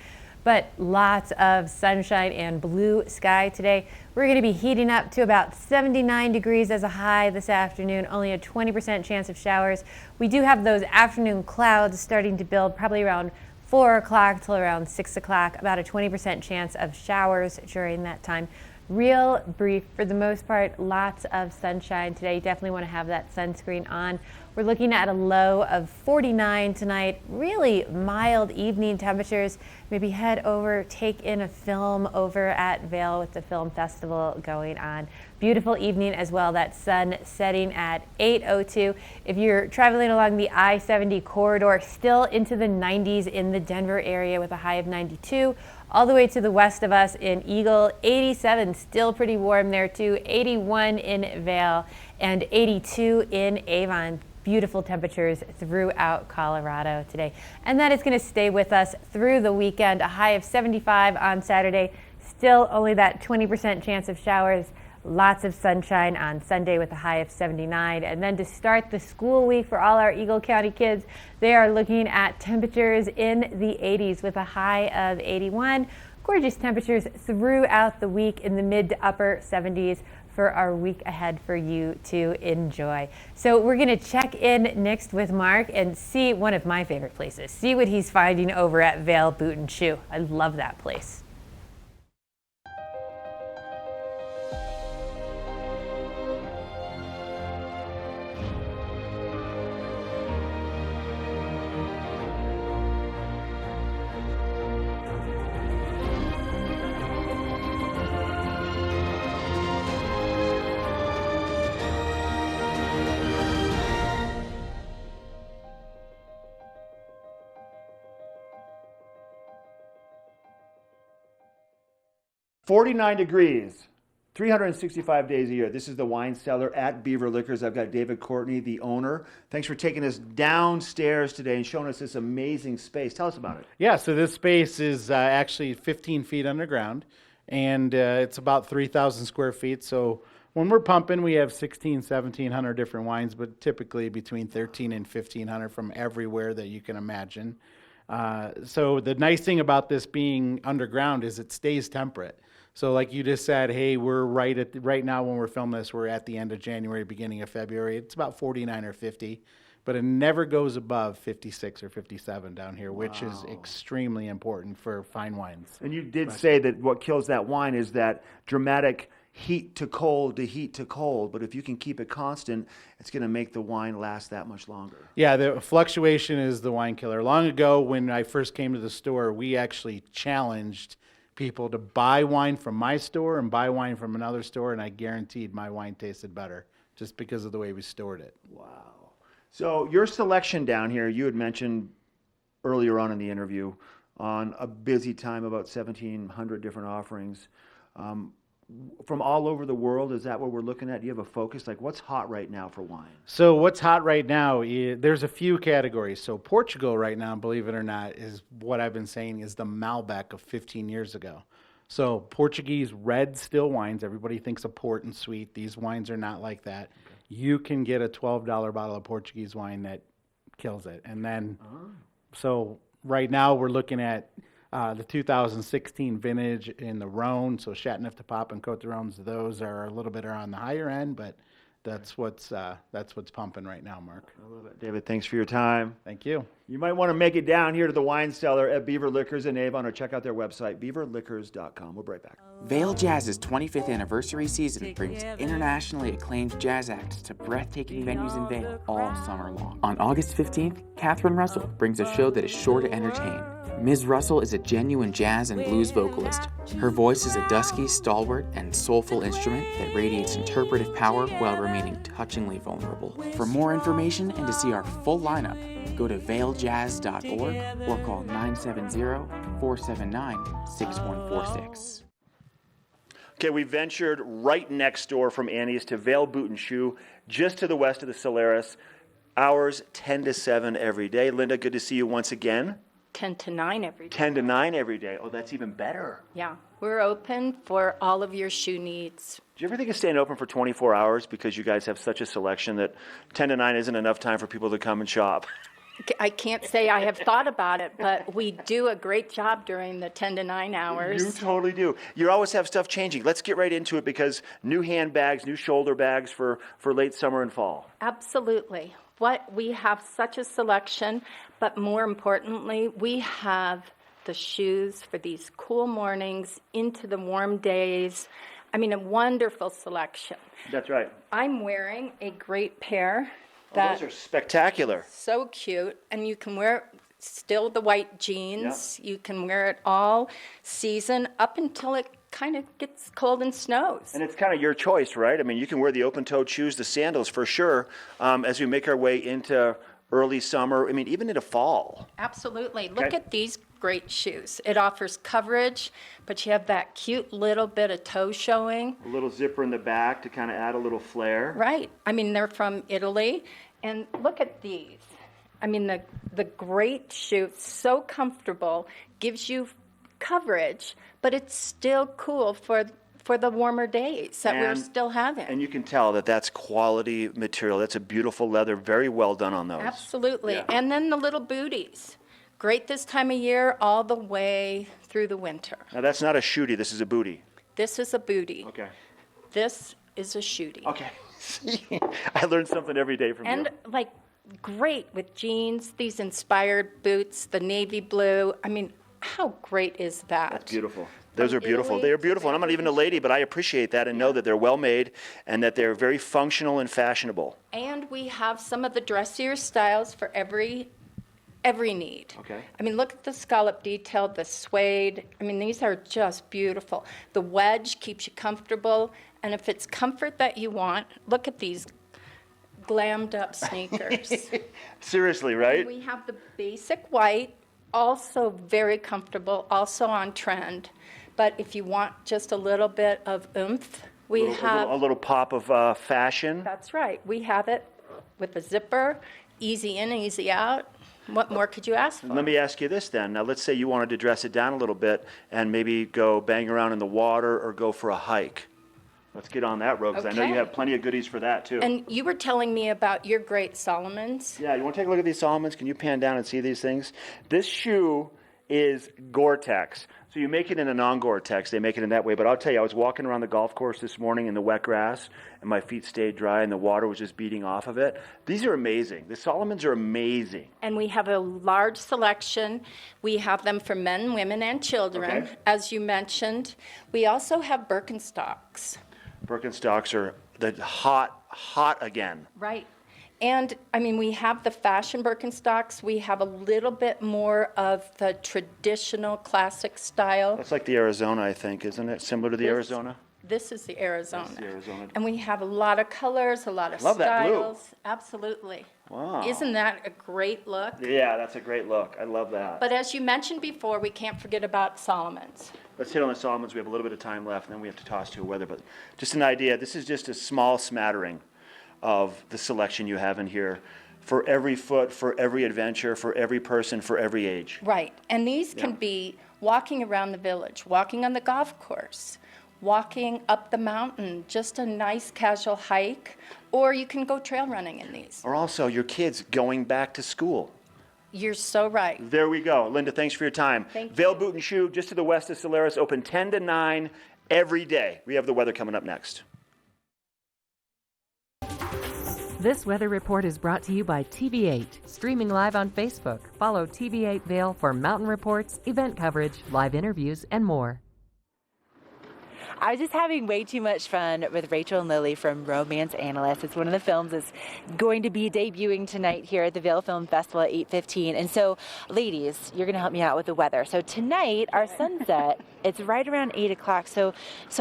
But lots of sunshine and blue sky today. We're going to be heating up to about 79 degrees as a high this afternoon, only a 20% chance of showers. We do have those afternoon clouds starting to build probably around 4 o'clock till around 6 o'clock, about a 20% chance of showers during that time. Real brief for the most part, lots of sunshine today. You definitely want to have that sunscreen on. We're looking at a low of 49 tonight, really mild evening temperatures. Maybe head over, take in a film over at Vail with the film festival going on. Beautiful evening as well, that sun setting at 8:02. If you're traveling along the I-70 corridor, still into the 90s in the Denver area with a high of 92. All the way to the west of us in Eagle, 87, still pretty warm there too. 81 in Vail and 82 in Avon. Beautiful temperatures throughout Colorado today. And that is going to stay with us through the weekend. A high of 75 on Saturday. Still only that 20% chance of showers. Lots of sunshine on Sunday with a high of 79. And then to start the school week for all our Eagle County kids, they are looking at temperatures in the 80s with a high of 81. Gorgeous temperatures throughout the week in the mid to upper 70s for our week ahead for you to enjoy. So we're going to check in next with Mark and see one of my favorite places. See what he's finding over at Vail Boot and Shoe. I love that place. $49 degrees, 365 days a year. This is the wine cellar at Beaver Liquors. I've got David Courtney, the owner. Thanks for taking us downstairs today and showing us this amazing space. Tell us about it. Yeah, so this space is actually 15 feet underground, and it's about 3,000 square feet. So when we're pumping, we have 1,700 different wines, but typically between 1,300 and 1,500 from everywhere that you can imagine. So the nice thing about this being underground is it stays temperate. So like you just said, hey, we're right now when we're filming this, we're at the end of January, beginning of February. It's about 49 or 50, but it never goes above 56 or 57 down here, which is extremely important for fine wines. And you did say that what kills that wine is that dramatic heat to cold to heat to cold, but if you can keep it constant, it's going to make the wine last that much longer. Yeah, the fluctuation is the wine killer. Long ago, when I first came to the store, we actually challenged people to buy wine from my store and buy wine from another store, and I guaranteed my wine tasted better just because of the way we stored it. Wow. So your selection down here, you had mentioned earlier on in the interview on a busy time, about 1,700 different offerings. From all over the world, is that what we're looking at? Do you have a focus? Like, what's hot right now for wine? So what's hot right now, there's a few categories. So Portugal right now, believe it or not, is what I've been saying is the Malbec of 15 years ago. So Portuguese red still wines, everybody thinks of port and sweet. These wines are not like that. Okay. You can get a $12 bottle of Portuguese wine that kills it. And then, so right now we're looking at the 2016 vintage in the Rhone, so Chateauneuf-du-Pape and Côte-du-Rhône, those are a little bit on the higher end, but that's what's pumping right now, Mark. I love it. David, thanks for your time. Thank you. You might want to make it down here to the wine cellar at Beaver Liquors in Avon, or check out their website, beaverliquors.com. We'll be right back. Vail Jazz's 25th anniversary season brings internationally acclaimed jazz acts to breathtaking venues in Vail all summer long. On August 15th, Catherine Russell brings a show that is sure to entertain. Ms. Russell is a genuine jazz and blues vocalist. Her voice is a dusky, stalwart, and soulful instrument that radiates interpretive power while remaining touchingly vulnerable. For more information and to see our full lineup, go to vailjazz.org or call 970-479-6146. Okay, we ventured right next door from Annie's to Vail Boot and Shoe, just to the west of the Solaris. Hours 10 to 7 every day. Linda, good to see you once again. 10 to 9 every day. 10 to 9 every day. Oh, that's even better. Yeah, we're open for all of your shoe needs. Do you ever think of staying open for 24 hours because you guys have such a selection that 10 to 9 isn't enough time for people to come and shop? I can't say I have thought about it, but we do a great job during the 10 to 9 hours. You totally do. You always have stuff changing. Let's get right into it, because new handbags, new shoulder bags for late summer and fall. Absolutely. We have such a selection, but more importantly, we have the shoes for these cool mornings into the warm days. I mean, a wonderful selection. That's right. I'm wearing a great pair. Those are spectacular. So cute, and you can wear still the white jeans. Yeah. You can wear it all season up until it kind of gets cold and snows. And it's kind of your choice, right? I mean, you can wear the open-toed shoes, the sandals for sure, as we make our way into early summer, I mean, even into fall. Absolutely. Okay. Look at these great shoes. It offers coverage, but you have that cute little bit of toe showing. A little zipper in the back to kind of add a little flair. Right. I mean, they're from Italy. And look at these. I mean, the great shoe, so comfortable, gives you coverage, but it's still cool for the warmer days that we're still having. And you can tell that that's quality material. That's a beautiful leather, very well done on those. Absolutely. Yeah. And then the little booties. Great this time of year all the way through the winter. Now that's not a shootie, this is a bootie. This is a bootie. Okay. This is a shootie. Okay. I learn something every day from you. And like great with jeans, these inspired boots, the navy blue. I mean, how great is that? That's beautiful. Those are beautiful. They are beautiful. And I'm not even a lady, but I appreciate that and know that they're well made and that they're very functional and fashionable. And we have some of the dressier styles for every need. Okay. I mean, look at the scallop detail, the suede. I mean, these are just beautiful. The wedge keeps you comfortable. And if it's comfort that you want, look at these glammed up sneakers. Seriously, right? And we have the basic white, also very comfortable, also on trend. But if you want just a little bit of oomph, we have a little pop of fashion. That's right. We have it with a zipper, easy in, easy out. What more could you ask for? Let me ask you this then. Now, let's say you wanted to dress it down a little bit and maybe go bang around in the water or go for a hike. Let's get on that road, because I know you have plenty of goodies for that, too. And you were telling me about your great Solomons. Yeah, you want to take a look at these Solomons? Can you pan down and see these things? This shoe is Gore-Tex. So you make it in a non-Gore-Tex. They make it in that way. But I'll tell you, I was walking around the golf course this morning in the wet grass, and my feet stayed dry, and the water was just beating off of it. These are amazing. The Solomons are amazing. And we have a large selection. We have them for men, women, and children, as you mentioned. We also have Birkenstocks. Birkenstocks are the hot again. Right. And, I mean, we have the fashion Birkenstocks. We have a little bit more of the traditional classic style. That's like the Arizona, I think, isn't it? Similar to the Arizona? This is the Arizona. That's the Arizona. And we have a lot of colors, a lot of Love styles. That blue. Absolutely. Wow. Isn't that a great look? Yeah, that's a great look. I love that. But as you mentioned before, we can't forget about Solomons. Let's hit on the Solomons. We have a little bit of time left, and then we have to toss to weather. But just an idea, this is just a small smattering of the selection you have in here for every foot, for every adventure, for every person, for every age. Right. And these can be walking around the village, walking on the golf course, walking up the mountain, just a nice casual hike, or you can go trail running in these. Or also your kids going back to school. You're so right. There we go. Linda, thanks for your time. Thank you. Vail Boot and Shoe, just to the west of Solaris, open 10 to 9 every day. We have the weather coming up next. This weather report is brought to you by TV8, streaming live on Facebook. Follow TV8 Vail for mountain reports, event coverage, live interviews, and more. I was just having way too much fun with Rachel and Lily from Romance Analyst. It's one of the films that's going to be debuting tonight here at the Vail Film Festival at 8:15. And so, ladies, you're going to help me out with the weather. So tonight, our sunset, it's right around 8 o'clock. So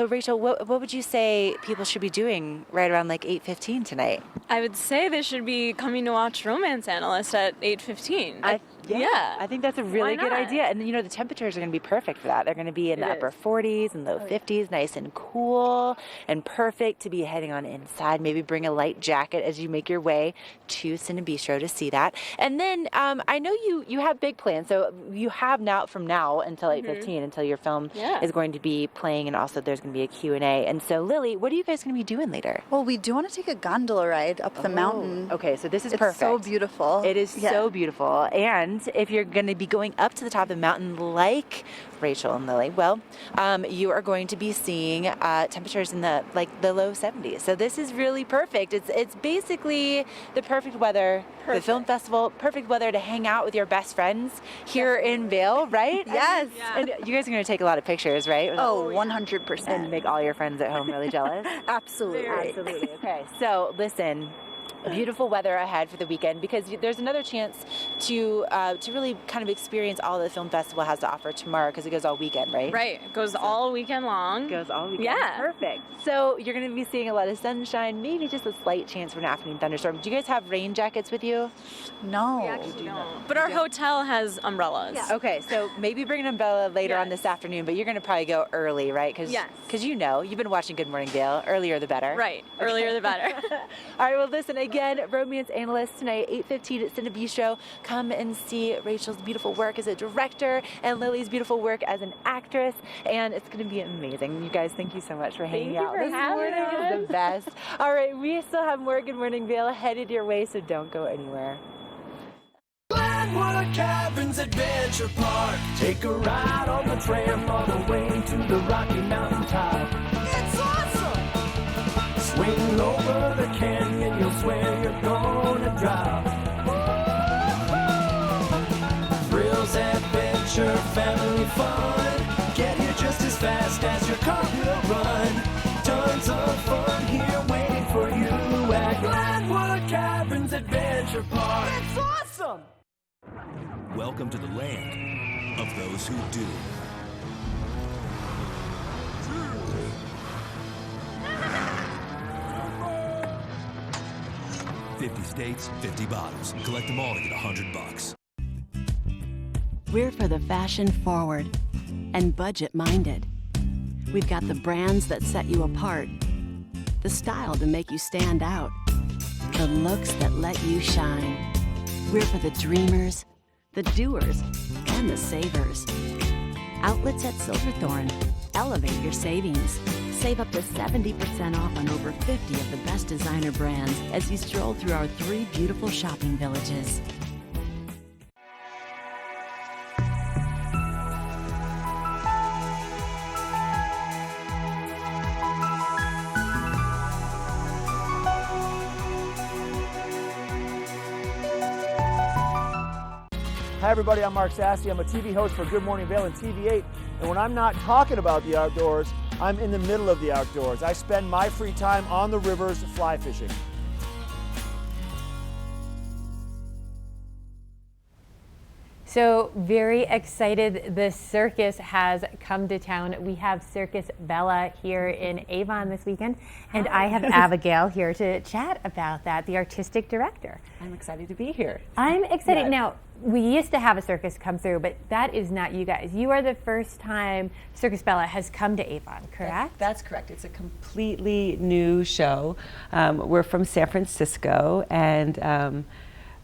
Rachel, what would you say people should be doing right around like 8:15 tonight? I would say they should be coming to watch Romance Analyst at 8:15. Yeah, I think that's a really good not? idea. And the temperatures are going to be perfect for that. They're going to be in the upper 40s and low 50s, nice and cool and perfect to be heading on inside. Maybe bring a light jacket as you make your way to Cine Bistro to see that. And then I know you have big plans. So you have from now until 8:15 until your film is going to be playing, and also there's going to be a Q&A. And so, Lily, what are you guys going to be doing later? Well, we do want to take a gondola ride up the mountain. Okay, so this is It's perfect. so beautiful. It is so beautiful. And if you're going to be going up to the top of the mountain like Rachel and Lily, well, you are going to be seeing temperatures in the low 70s. So this is really perfect. It's basically the perfect weather for the film festival, perfect weather to hang out with your best friends here in Vail, right? Yes. And you guys are going to take a lot of pictures, right? Oh, 100%. And make all your friends at home really jealous? Absolutely. Absolutely. Okay. So listen, beautiful weather ahead for the weekend, because there's another chance to really kind of experience all that the film festival has to offer tomorrow, because it goes all weekend, right? Right. It goes all weekend long. Goes all weekend. Yeah. Perfect. So you're going to be seeing a lot of sunshine, maybe just a slight chance for an afternoon thunderstorm. Do you guys have rain jackets with you? No. We actually don't. But our hotel has umbrellas. Yeah. Okay, so maybe bring an umbrella later on this afternoon, but you're going to probably go early, right? Because you've been watching Good Morning Vail. Earlier the better. Right. Earlier the better. All right, well, listen, again, Romance Analyst tonight, 8:15 at Cine Bistro. Come and see Rachel's beautiful work as a director and Lily's beautiful work as an actress, and it's going to be amazing. You guys, thank you so much for hanging out this morning. It's the best. All right, we still have more Good Morning Vail headed your way, so don't go anywhere. Glenwood Caverns Adventure Park. Take a ride on the tram all the way to the Rocky Mountain top. It's awesome! Swing over the canyon, you'll swear you're gonna drop. Thrills, adventure, family fun. Get here just as fast as your car will run. Tons of fun here waiting for you at Glenwood Caverns Adventure Park. It's awesome! Welcome to the land of those who do. $50 states, 50 bottles. Collect them all to get $100. We're for the fashion forward and budget minded. We've got the brands that set you apart, the style to make you stand out, the looks that let you shine. We're for the dreamers, the doers, and the savers. Outlets at Silverthorne. Elevate your savings. Save up to 70% off on over 50 of the best designer brands as you stroll through our 3 beautiful shopping villages. Hi everybody, I'm Mark Sassy. I'm a TV host for Good Morning Vail and TV8. And when I'm not talking about the outdoors, I'm in the middle of the outdoors. I spend my free time on the rivers fly fishing. So very excited, the circus has come to town. We have Circus Bella here in Avon this weekend, and I have Abigail here to chat about that, the artistic director. I'm excited to be here. I'm excited. Yeah. Now, we used to have a circus come through, but that is not you guys. You are the first time Circus Bella has come to Avon, correct? That's correct. It's a completely new show. We're from San Francisco, and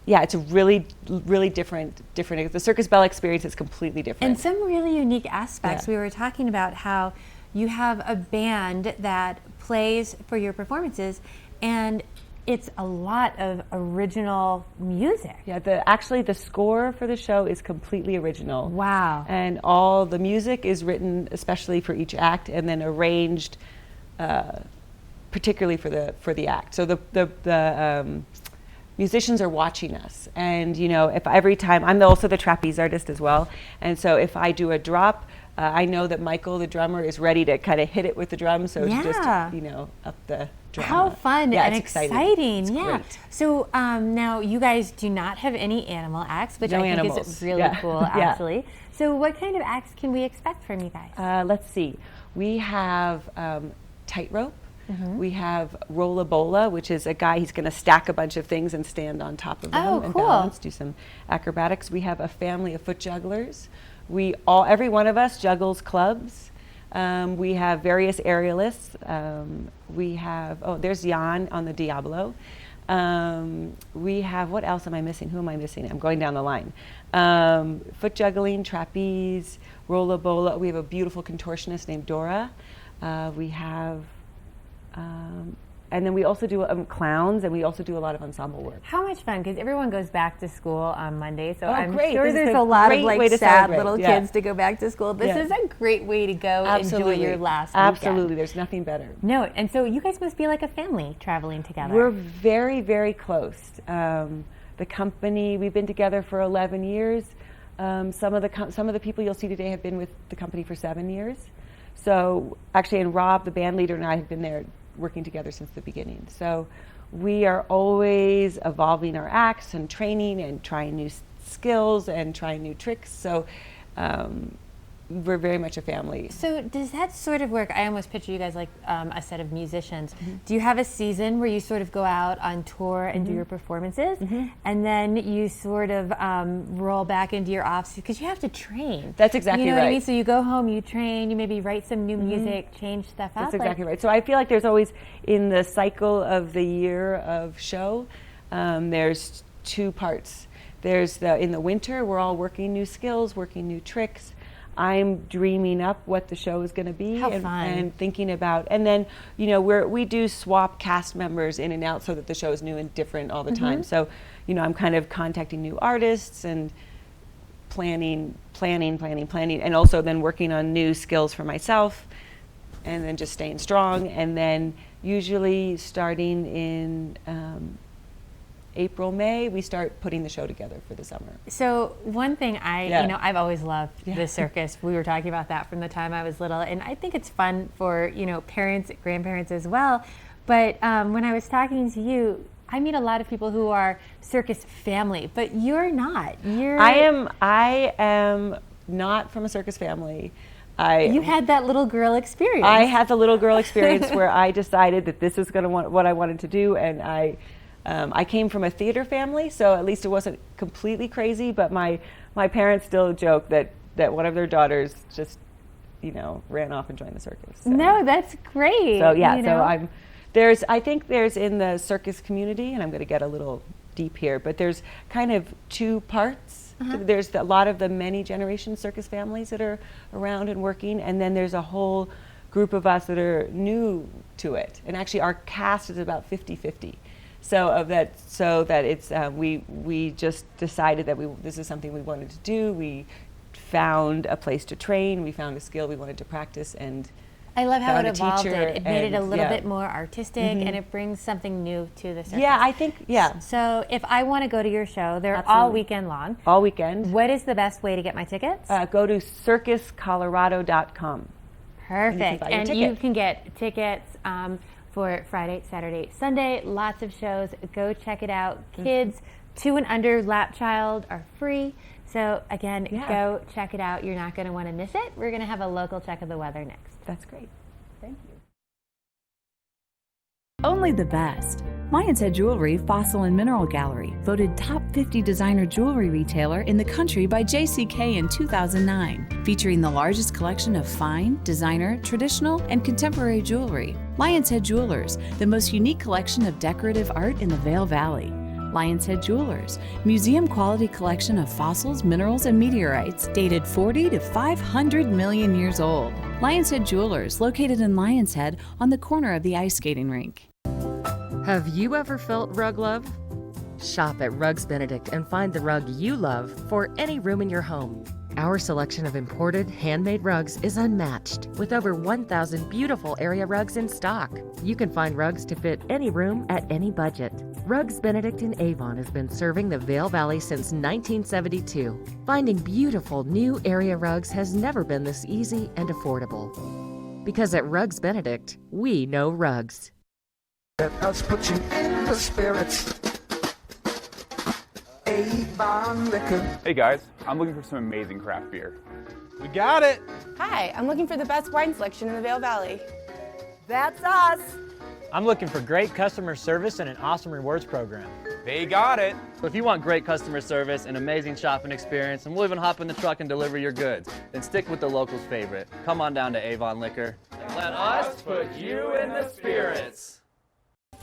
yeah, it's a really different. The Circus Bella experience is completely different. And some really unique aspects. Yeah. We were talking about how you have a band that plays for your performances, and it's a lot of original music. Yeah, actually the score for the show is completely original. Wow. And all the music is written especially for each act and then arranged particularly for the act. So the musicians are watching us, and if every time I'm also the trapeze artist as well, and so if I do a drop, I know that Michael, the drummer, is ready to kind of hit it with the drums. So it's just up the drum. How fun and exciting! It's yeah. Great. So now you guys do not have any animal acts, which No I think animals. is really cool, actually. So what kind of acts can we expect from you guys? Let's see. We have tightrope. We have rollabola, which is a guy, he's going to stack a bunch of things and stand on top of them and balance, do some acrobatics. We have a family of foot jugglers. Every one of us juggles clubs. We have various aerialists. We have, there's Jan on the Diablo. We have, what else am I missing? Who am I missing? I'm going down the line. Foot juggling, trapeze, rollabola. We have a beautiful contortionist named Dora. We have, and then we also do clowns, and we also do a lot of ensemble work. How much fun, because everyone goes back to school on Monday, so I'm great. sure This is there's a a lot of great way to sad celebrate. little kids to go back to school. This is a great way to go enjoy your last Absolutely, weekend. there's nothing better. No, and so you guys must be like a family traveling together. We're very, very close. The company, we've been together for 11 years. Some of the people you'll see today have been with the company for 7 years. So actually, and Rob, the band leader, and I have been there working together since the beginning. So we are always evolving our acts and training and trying new skills and trying new tricks. So we're very much a family. So does that sort of work? I almost picture you guys like a set of musicians. Do you have a season where you sort of go out on tour and do your performances, and then you sort of roll back into your off season? Because you have to train. That's exactly You know right. what I mean? So you go home, you train, you maybe write some new music, change stuff up. That's exactly right. So I feel like there's always, in the cycle of the year of show, there's two parts. There's in the winter, we're all working new skills, working new tricks. I'm dreaming up what the show is going to be and thinking about, and then we do swap cast members in and out so that the show is new and different all the time. So I'm kind of contacting new artists and planning, and also then working on new skills for myself, and then just staying strong, and then usually starting in April, May, we start putting the show together for the summer. So one thing I've always loved the circus. We were talking about that from the time I was little, and I think it's fun for parents, grandparents as well. But when I was talking to you, I meet a lot of people who are circus family, but you're not. I am not from a circus family. You had that little girl experience. I had the little girl experience where I decided that this was what I wanted to do, and I came from a theater family, so at least it wasn't completely crazy, but my parents still joke that one of their daughters just, ran off and joined the circus. So. No, that's great. So yeah, I think there's in the circus community, and I'm going to get a little deep here, but there's kind of two parts. There's a lot of the many generation circus families that are around and working, and then there's a whole group of us that are new to it. And actually our cast is about 50-50. So that it's we just decided that this is something we wanted to do. We found a place to train. We found a skill we wanted to practice, and I love how it evolved. It made it a little bit more artistic, and it brings something new to the circus. Yeah, I think So if I want to go to your show, they're Absolutely. all weekend long. All weekend. What is the best way to get my tickets? Go to circuscolorado.com. Perfect, and you can get tickets. For Friday, Saturday, Sunday, lots of shows. Go check it out. Kids 2 and under, lap child are free. So again, go check it out. You're not going to want to miss it. We're going to have a local check of the weather next. That's great. Thank you. Only the best. Lion's Head Jewelry Fossil and Mineral Gallery, voted top 50 designer jewelry retailer in the country by JCK in 2009, featuring the largest collection of fine, designer, traditional, and contemporary jewelry. Lion's Head Jewelers, the most unique collection of decorative art in the Vail Valley. Lion's Head Jewelers, museum-quality collection of fossils, minerals, and meteorites dated 40 to 500 million years old. Lion's Head Jewelers, located in Lion's Head on the corner of the ice skating rink. Have you ever felt rug love? Shop at Rugs Benedict and find the rug you love for any room in your home. Our selection of imported, handmade rugs is unmatched, with over 1,000 beautiful area rugs in stock. You can find rugs to fit any room at any budget. Rugs Benedict in Avon has been serving the Vail Valley since 1972. Finding beautiful new area rugs has never been this easy and affordable. Because at Rugs Benedict, we know rugs. Let us put you in the spirits. Avon Liquor. Hey guys, I'm looking for some amazing craft beer. We got it! Hi, I'm looking for the best wine selection in the Vail Valley. That's us! I'm looking for great customer service and an awesome rewards program. They got it! So if you want great customer service, an amazing shopping experience, and we'll even hop in the truck and deliver your goods, then stick with the locals' favorite. Come on down to Avon Liquor. And let us put you in the spirits.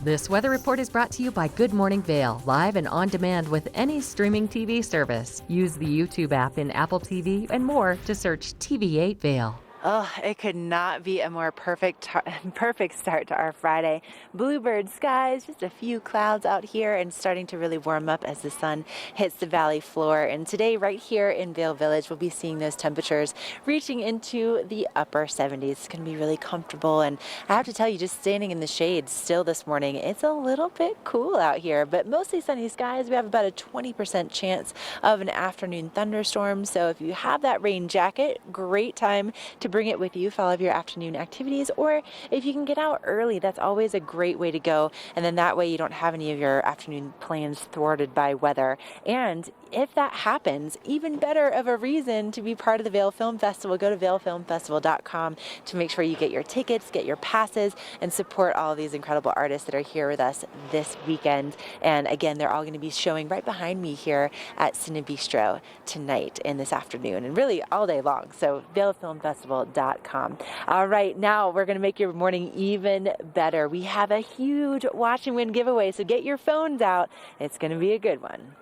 This weather report is brought to you by Good Morning Vail, live and on demand with any streaming TV service. Use the YouTube app in Apple TV and more to search TV8 Vail. Oh, it could not be a more perfect start to our Friday. Bluebird skies, just a few clouds out here and starting to really warm up as the sun hits the valley floor. And today, right here in Vail Village, we'll be seeing those temperatures reaching into the upper 70s. It's going to be really comfortable. And I have to tell you, just standing in the shade still this morning, it's a little bit cool out here, but mostly sunny skies. We have about a 20% chance of an afternoon thunderstorm. So if you have that rain jacket, great time to bring it with you for all of your afternoon activities, or if you can get out early, that's always a great way to go, and then that way you don't have any of your afternoon plans thwarted by weather. And if that happens, even better of a reason to be part of the Vail Film Festival. Go to vailfilmfestival.com to make sure you get your tickets, get your passes, and support all of these incredible artists that are here with us this weekend. And again, they're all going to be showing right behind me here at Cine Bistro tonight and this afternoon, and really all day long. So vailfilmfestival.com. All right, now we're going to make your morning even better. We have a huge Watch and Win giveaway, so get your phones out. It's going to be a good one.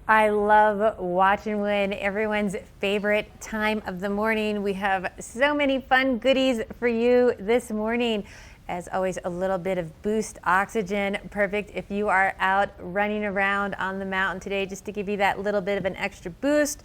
I love Watch and Win, everyone's favorite time of the morning. We have so many fun goodies for you this morning. As always, a little bit of boost oxygen, perfect if you are out running around on the mountain today, just to give you that little bit of an extra boost.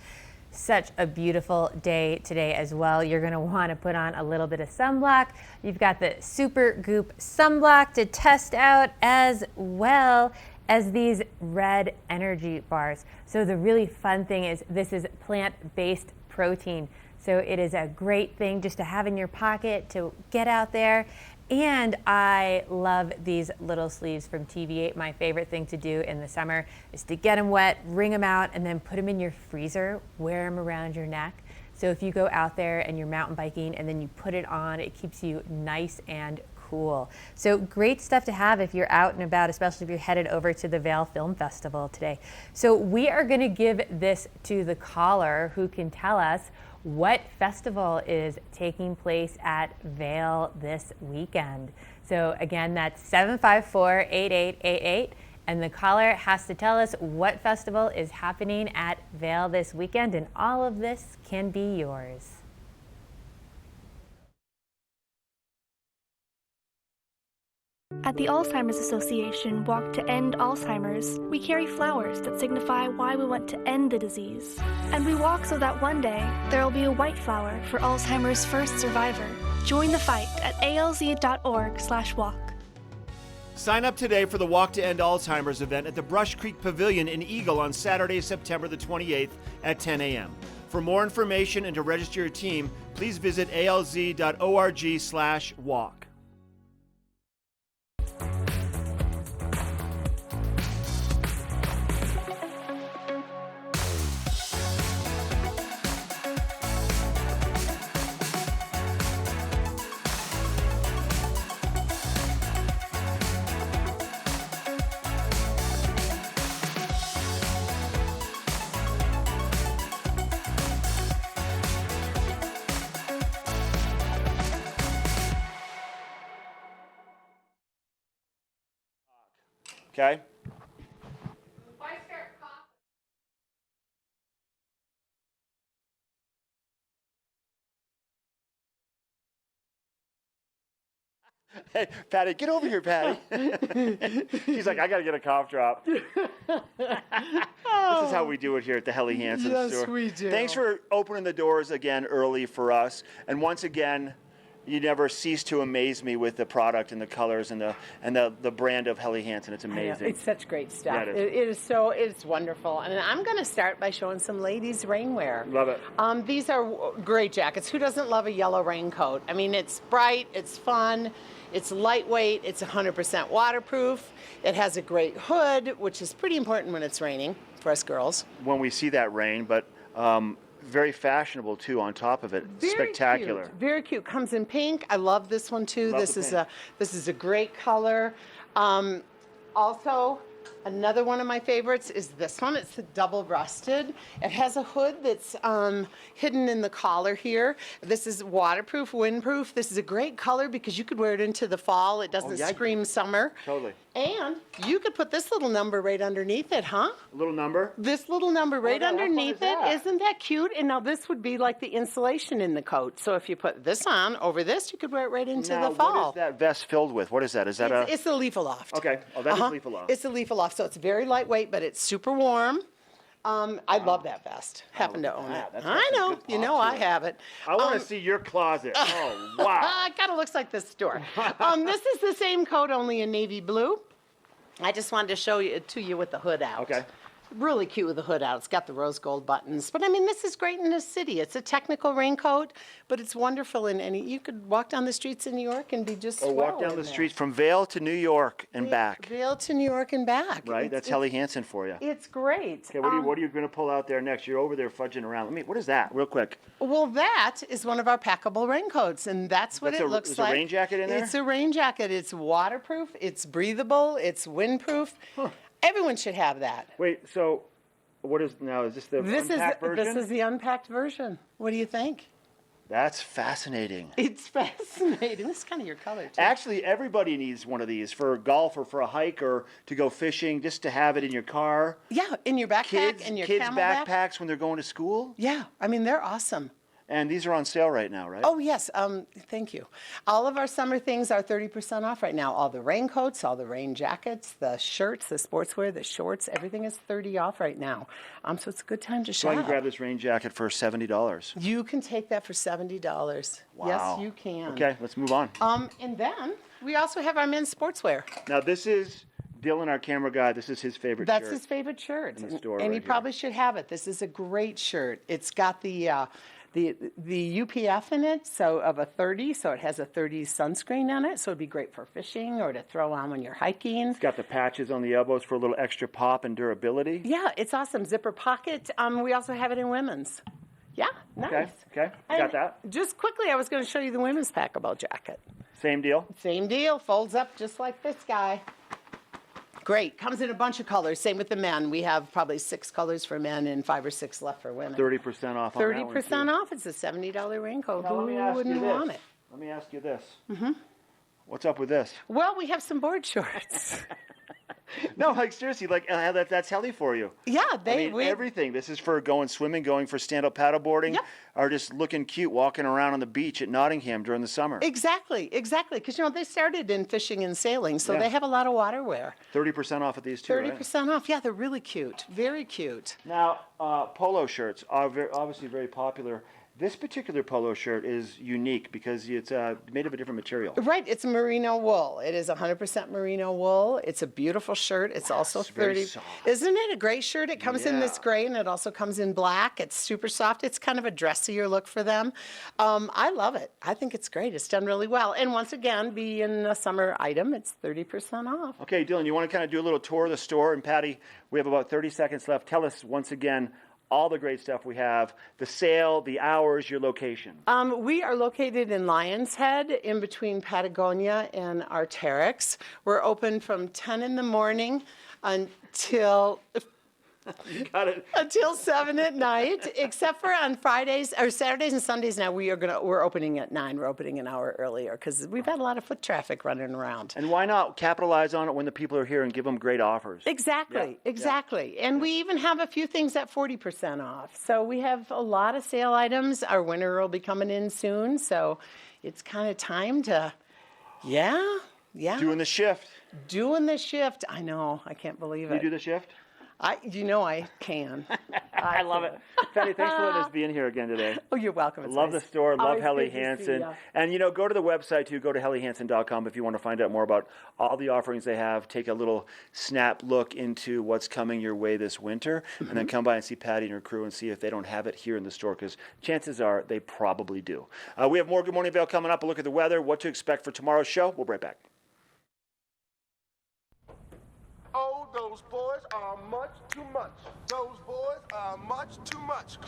Such a beautiful day today as well. You're going to want to put on a little bit of sunblock. You've got the Super Goop sunblock to test out, as well as these red energy bars. So the really fun thing is this is plant-based protein. So it is a great thing just to have in your pocket to get out there. And I love these little sleeves from TV8. My favorite thing to do in the summer is to get them wet, wring them out, and then put them in your freezer, wear them around your neck. So if you go out there and you're mountain biking and then you put it on, it keeps you nice and cool. So great stuff to have if you're out and about, especially if you're headed over to the Vail Film Festival today. So we are going to give this to the caller who can tell us what festival is taking place at Vail this weekend. So again, that's 754-8888, and the caller has to tell us what festival is happening at Vail this weekend, and all of this can be yours. At the Alzheimer's Association Walk to End Alzheimer's, we carry flowers that signify why we want to end the disease. And we walk so that one day, there will be a white flower for Alzheimer's first survivor. Join the fight at alz.org/walk. Sign up today for the Walk to End Alzheimer's event at the Brush Creek Pavilion in Eagle on Saturday, September the 28th at 10 a.m. For more information and to register your team, please visit alz.org/walk. Okay? Hey, Patty, get over here, Patty. He's like, I got to get a cough drop. This is how we do it here at the Helly Hansen store. Yes, we do. Thanks for opening the doors again early for us. And once again, you never cease to amaze me with the product and the colors and the brand of Helly Hansen. It's amazing. It's such great stuff. Yeah, It's wonderful. And I'm going to start by showing some ladies' rainwear. Love it. These are great jackets. Who doesn't love a yellow raincoat? I mean, it's bright, it's fun, it's lightweight, it's 100% waterproof. It has a great hood, which is pretty important when it's raining for us girls. When we see that rain, but very fashionable too on top of it. Spectacular. Cute. Very cute. Comes in pink. I love this one too. Love this the is pink. this is a great color. Also, another one of my favorites is this one. It's the double-breasted. It has a hood that's hidden in the collar here. This is waterproof, windproof. This is a great color because you could wear it into the fall. It doesn't scream summer. Totally. And you could put this little number right underneath it, huh? A little number? This little number right how fun underneath is that? it. Isn't that cute? And now this would be like the insulation in the coat. So if you put this on over this, you could wear it right into Now, the fall. what is that vest filled with? What is that? Is that It's a leaf aloft. Okay. Oh, that's a leaf aloft. It's a leaf aloft, so it's very lightweight, but it's super warm. I love that vest. Happen to own it. That's I got some know. good You pop know to I it. have it. I want to see your closet. Oh, wow. It kind of looks like this store. This is the same coat, only in navy blue. I just wanted to show it to you with the hood out. Okay. Really cute with the hood out. It's got the rose gold buttons. But I mean, this is great in the city. It's a technical raincoat, but it's wonderful in any. You could walk down the streets in New York and be just Or walk swell down in the there. streets from Vail to New York and back. Vail to New York and back. Right? It's- That's Helly Hansen for you. It's great. Okay, what are you going to pull out there next? You're over there fudging around. What is that, real quick? Well, that is one of our packable raincoats, and that's what That's it a- looks there's like. a rain jacket in there? It's a rain jacket. It's waterproof. It's breathable. It's windproof. Everyone should have that. Wait, so what is now? Is this the unpacked version? This is the unpacked version. What do you think? That's fascinating. It's fascinating. This is kind of your color, too. Actually, everybody needs one of these for golf or for a hike or to go fishing, just to have it in your car. Yeah, in your backpack and your kids' camelback. backpacks when they're going to school. Yeah, I mean, they're awesome. And these are on sale right now, right? Oh, yes. Thank you. All of our summer things are 30% off right now. All the raincoats, all the rain jackets, the shirts, the sportswear, the shorts, everything is 30 off right now. So it's a good time to So I shop. can grab this rain jacket for $70. You can take that for $70. Wow. Yes, you can. Okay, let's move on. And then we also have our men's sportswear. Now this is Dylan, our camera guy. This is his favorite shirt. That's his favorite shirt. in the store and right he here. probably should have it. This is a great shirt. It's got the UPF in it, so of a 30, so it has a 30 sunscreen on it, so it'd be great for fishing or to throw on when you're hiking. It's got the patches on the elbows for a little extra pop and durability. Yeah, it's awesome. Zipper pocket. We also have it in women's. Yeah, nice. Okay, I got that. Just quickly, I was going to show you the women's packable jacket. Same deal? Same deal. Folds up just like this guy. Great. Comes in a bunch of colors. Same with the men. We have probably 6 colors for men and 5 or 6 left for women. 30% off on that one, 30% too. off. It's a $70 raincoat. Now, let me Who ask you wouldn't this. want it? Let me ask you this. Mm-hmm. What's up with this? Well, we have some board shorts. No, like seriously, like that's Helly for you. Yeah, everything. This is for going swimming, going for stand-up paddleboarding, or just looking cute, walking around on the beach at Nottingham during the summer. Exactly. Because, they started in fishing and sailing, so Yeah. they have a lot of water wear. 30% off of these too, 30% off. Yeah, they're really cute. Very cute. Now, polo shirts are obviously very popular. This particular polo shirt is unique because it's made of a different material. Right, it's merino wool. It is 100% merino wool. It's a beautiful shirt. It's also very 30. soft. Isn't it a great shirt? It comes in this Yeah. gray and it also comes in black. It's super soft. It's kind of a dressier look for them. I love it. I think it's great. It's done really well. And once again, being a summer item, it's 30% off. Okay, Dylan, you want to kind of do a little tour of the store? And Patty, we have about 30 seconds left. Tell us once again all the great stuff we have, the sale, the hours, your location. We are located in Lion's Head, in between Patagonia and Arc'teryx. We're open from 10 in the morning until Got it. Until 7 at night, except for on Fridays or Saturdays and Sundays. Now we're opening at 9. We're opening an hour earlier because we've had a lot of foot traffic running around. And why not capitalize on it when the people are here and give them great offers? Exactly, Yeah. exactly. And we even have a few things at 40% off. So we have a lot of sale items. Our winter will be coming in soon, so it's kind of time to Yeah, yeah. Doing the shift. Doing the shift. I know. I can't believe it. You do the shift? I can. I love it. Patty, thanks for letting us be in here again today. Oh, you're welcome. I It's love nice. the store. Love Always Helly good to see Hansen. ya. And, go to the website, too. Go to hellyhansen.com if you want to find out more about all the offerings they have. Take a little snap look into what's coming your way this winter. And then come by and see Patty and her crew and see if they don't have it here in the store, because chances are they probably do. We have more Good Morning Vail coming up. A look at the weather, what to expect for tomorrow's show. We'll be right back. Oh, those boys are much too much. Those boys are much too much.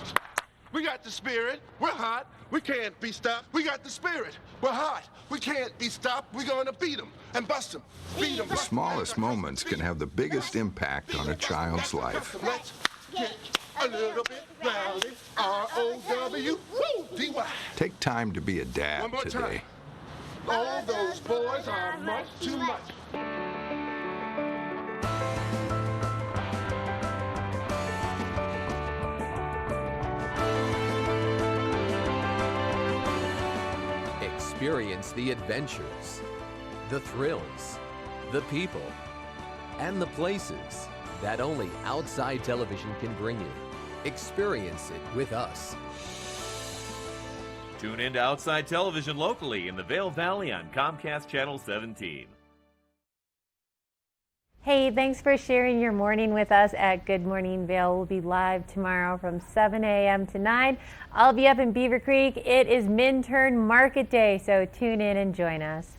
We got the spirit. We're hot. We can't be stopped. We got the spirit. We're hot. We can't be stopped. We're going to beat them and bust them. Beat them. The smallest moments can have the biggest impact on a child's life. Let's get a little bit rowdy. R-O-W-D-Y. Take time to be a One dad more time. today. All those boys are much too much. Experience the adventures, the thrills, the people, and the places that only Outside Television can bring you. Experience it with us. Tune in to Outside Television locally in the Vail Valley on Comcast Channel 17. Hey, thanks for sharing your morning with us at Good Morning Vail. We'll be live tomorrow from 7 a.m. to 9. I'll be up in Beaver Creek. It is Minturn Market Day, so tune in and join us.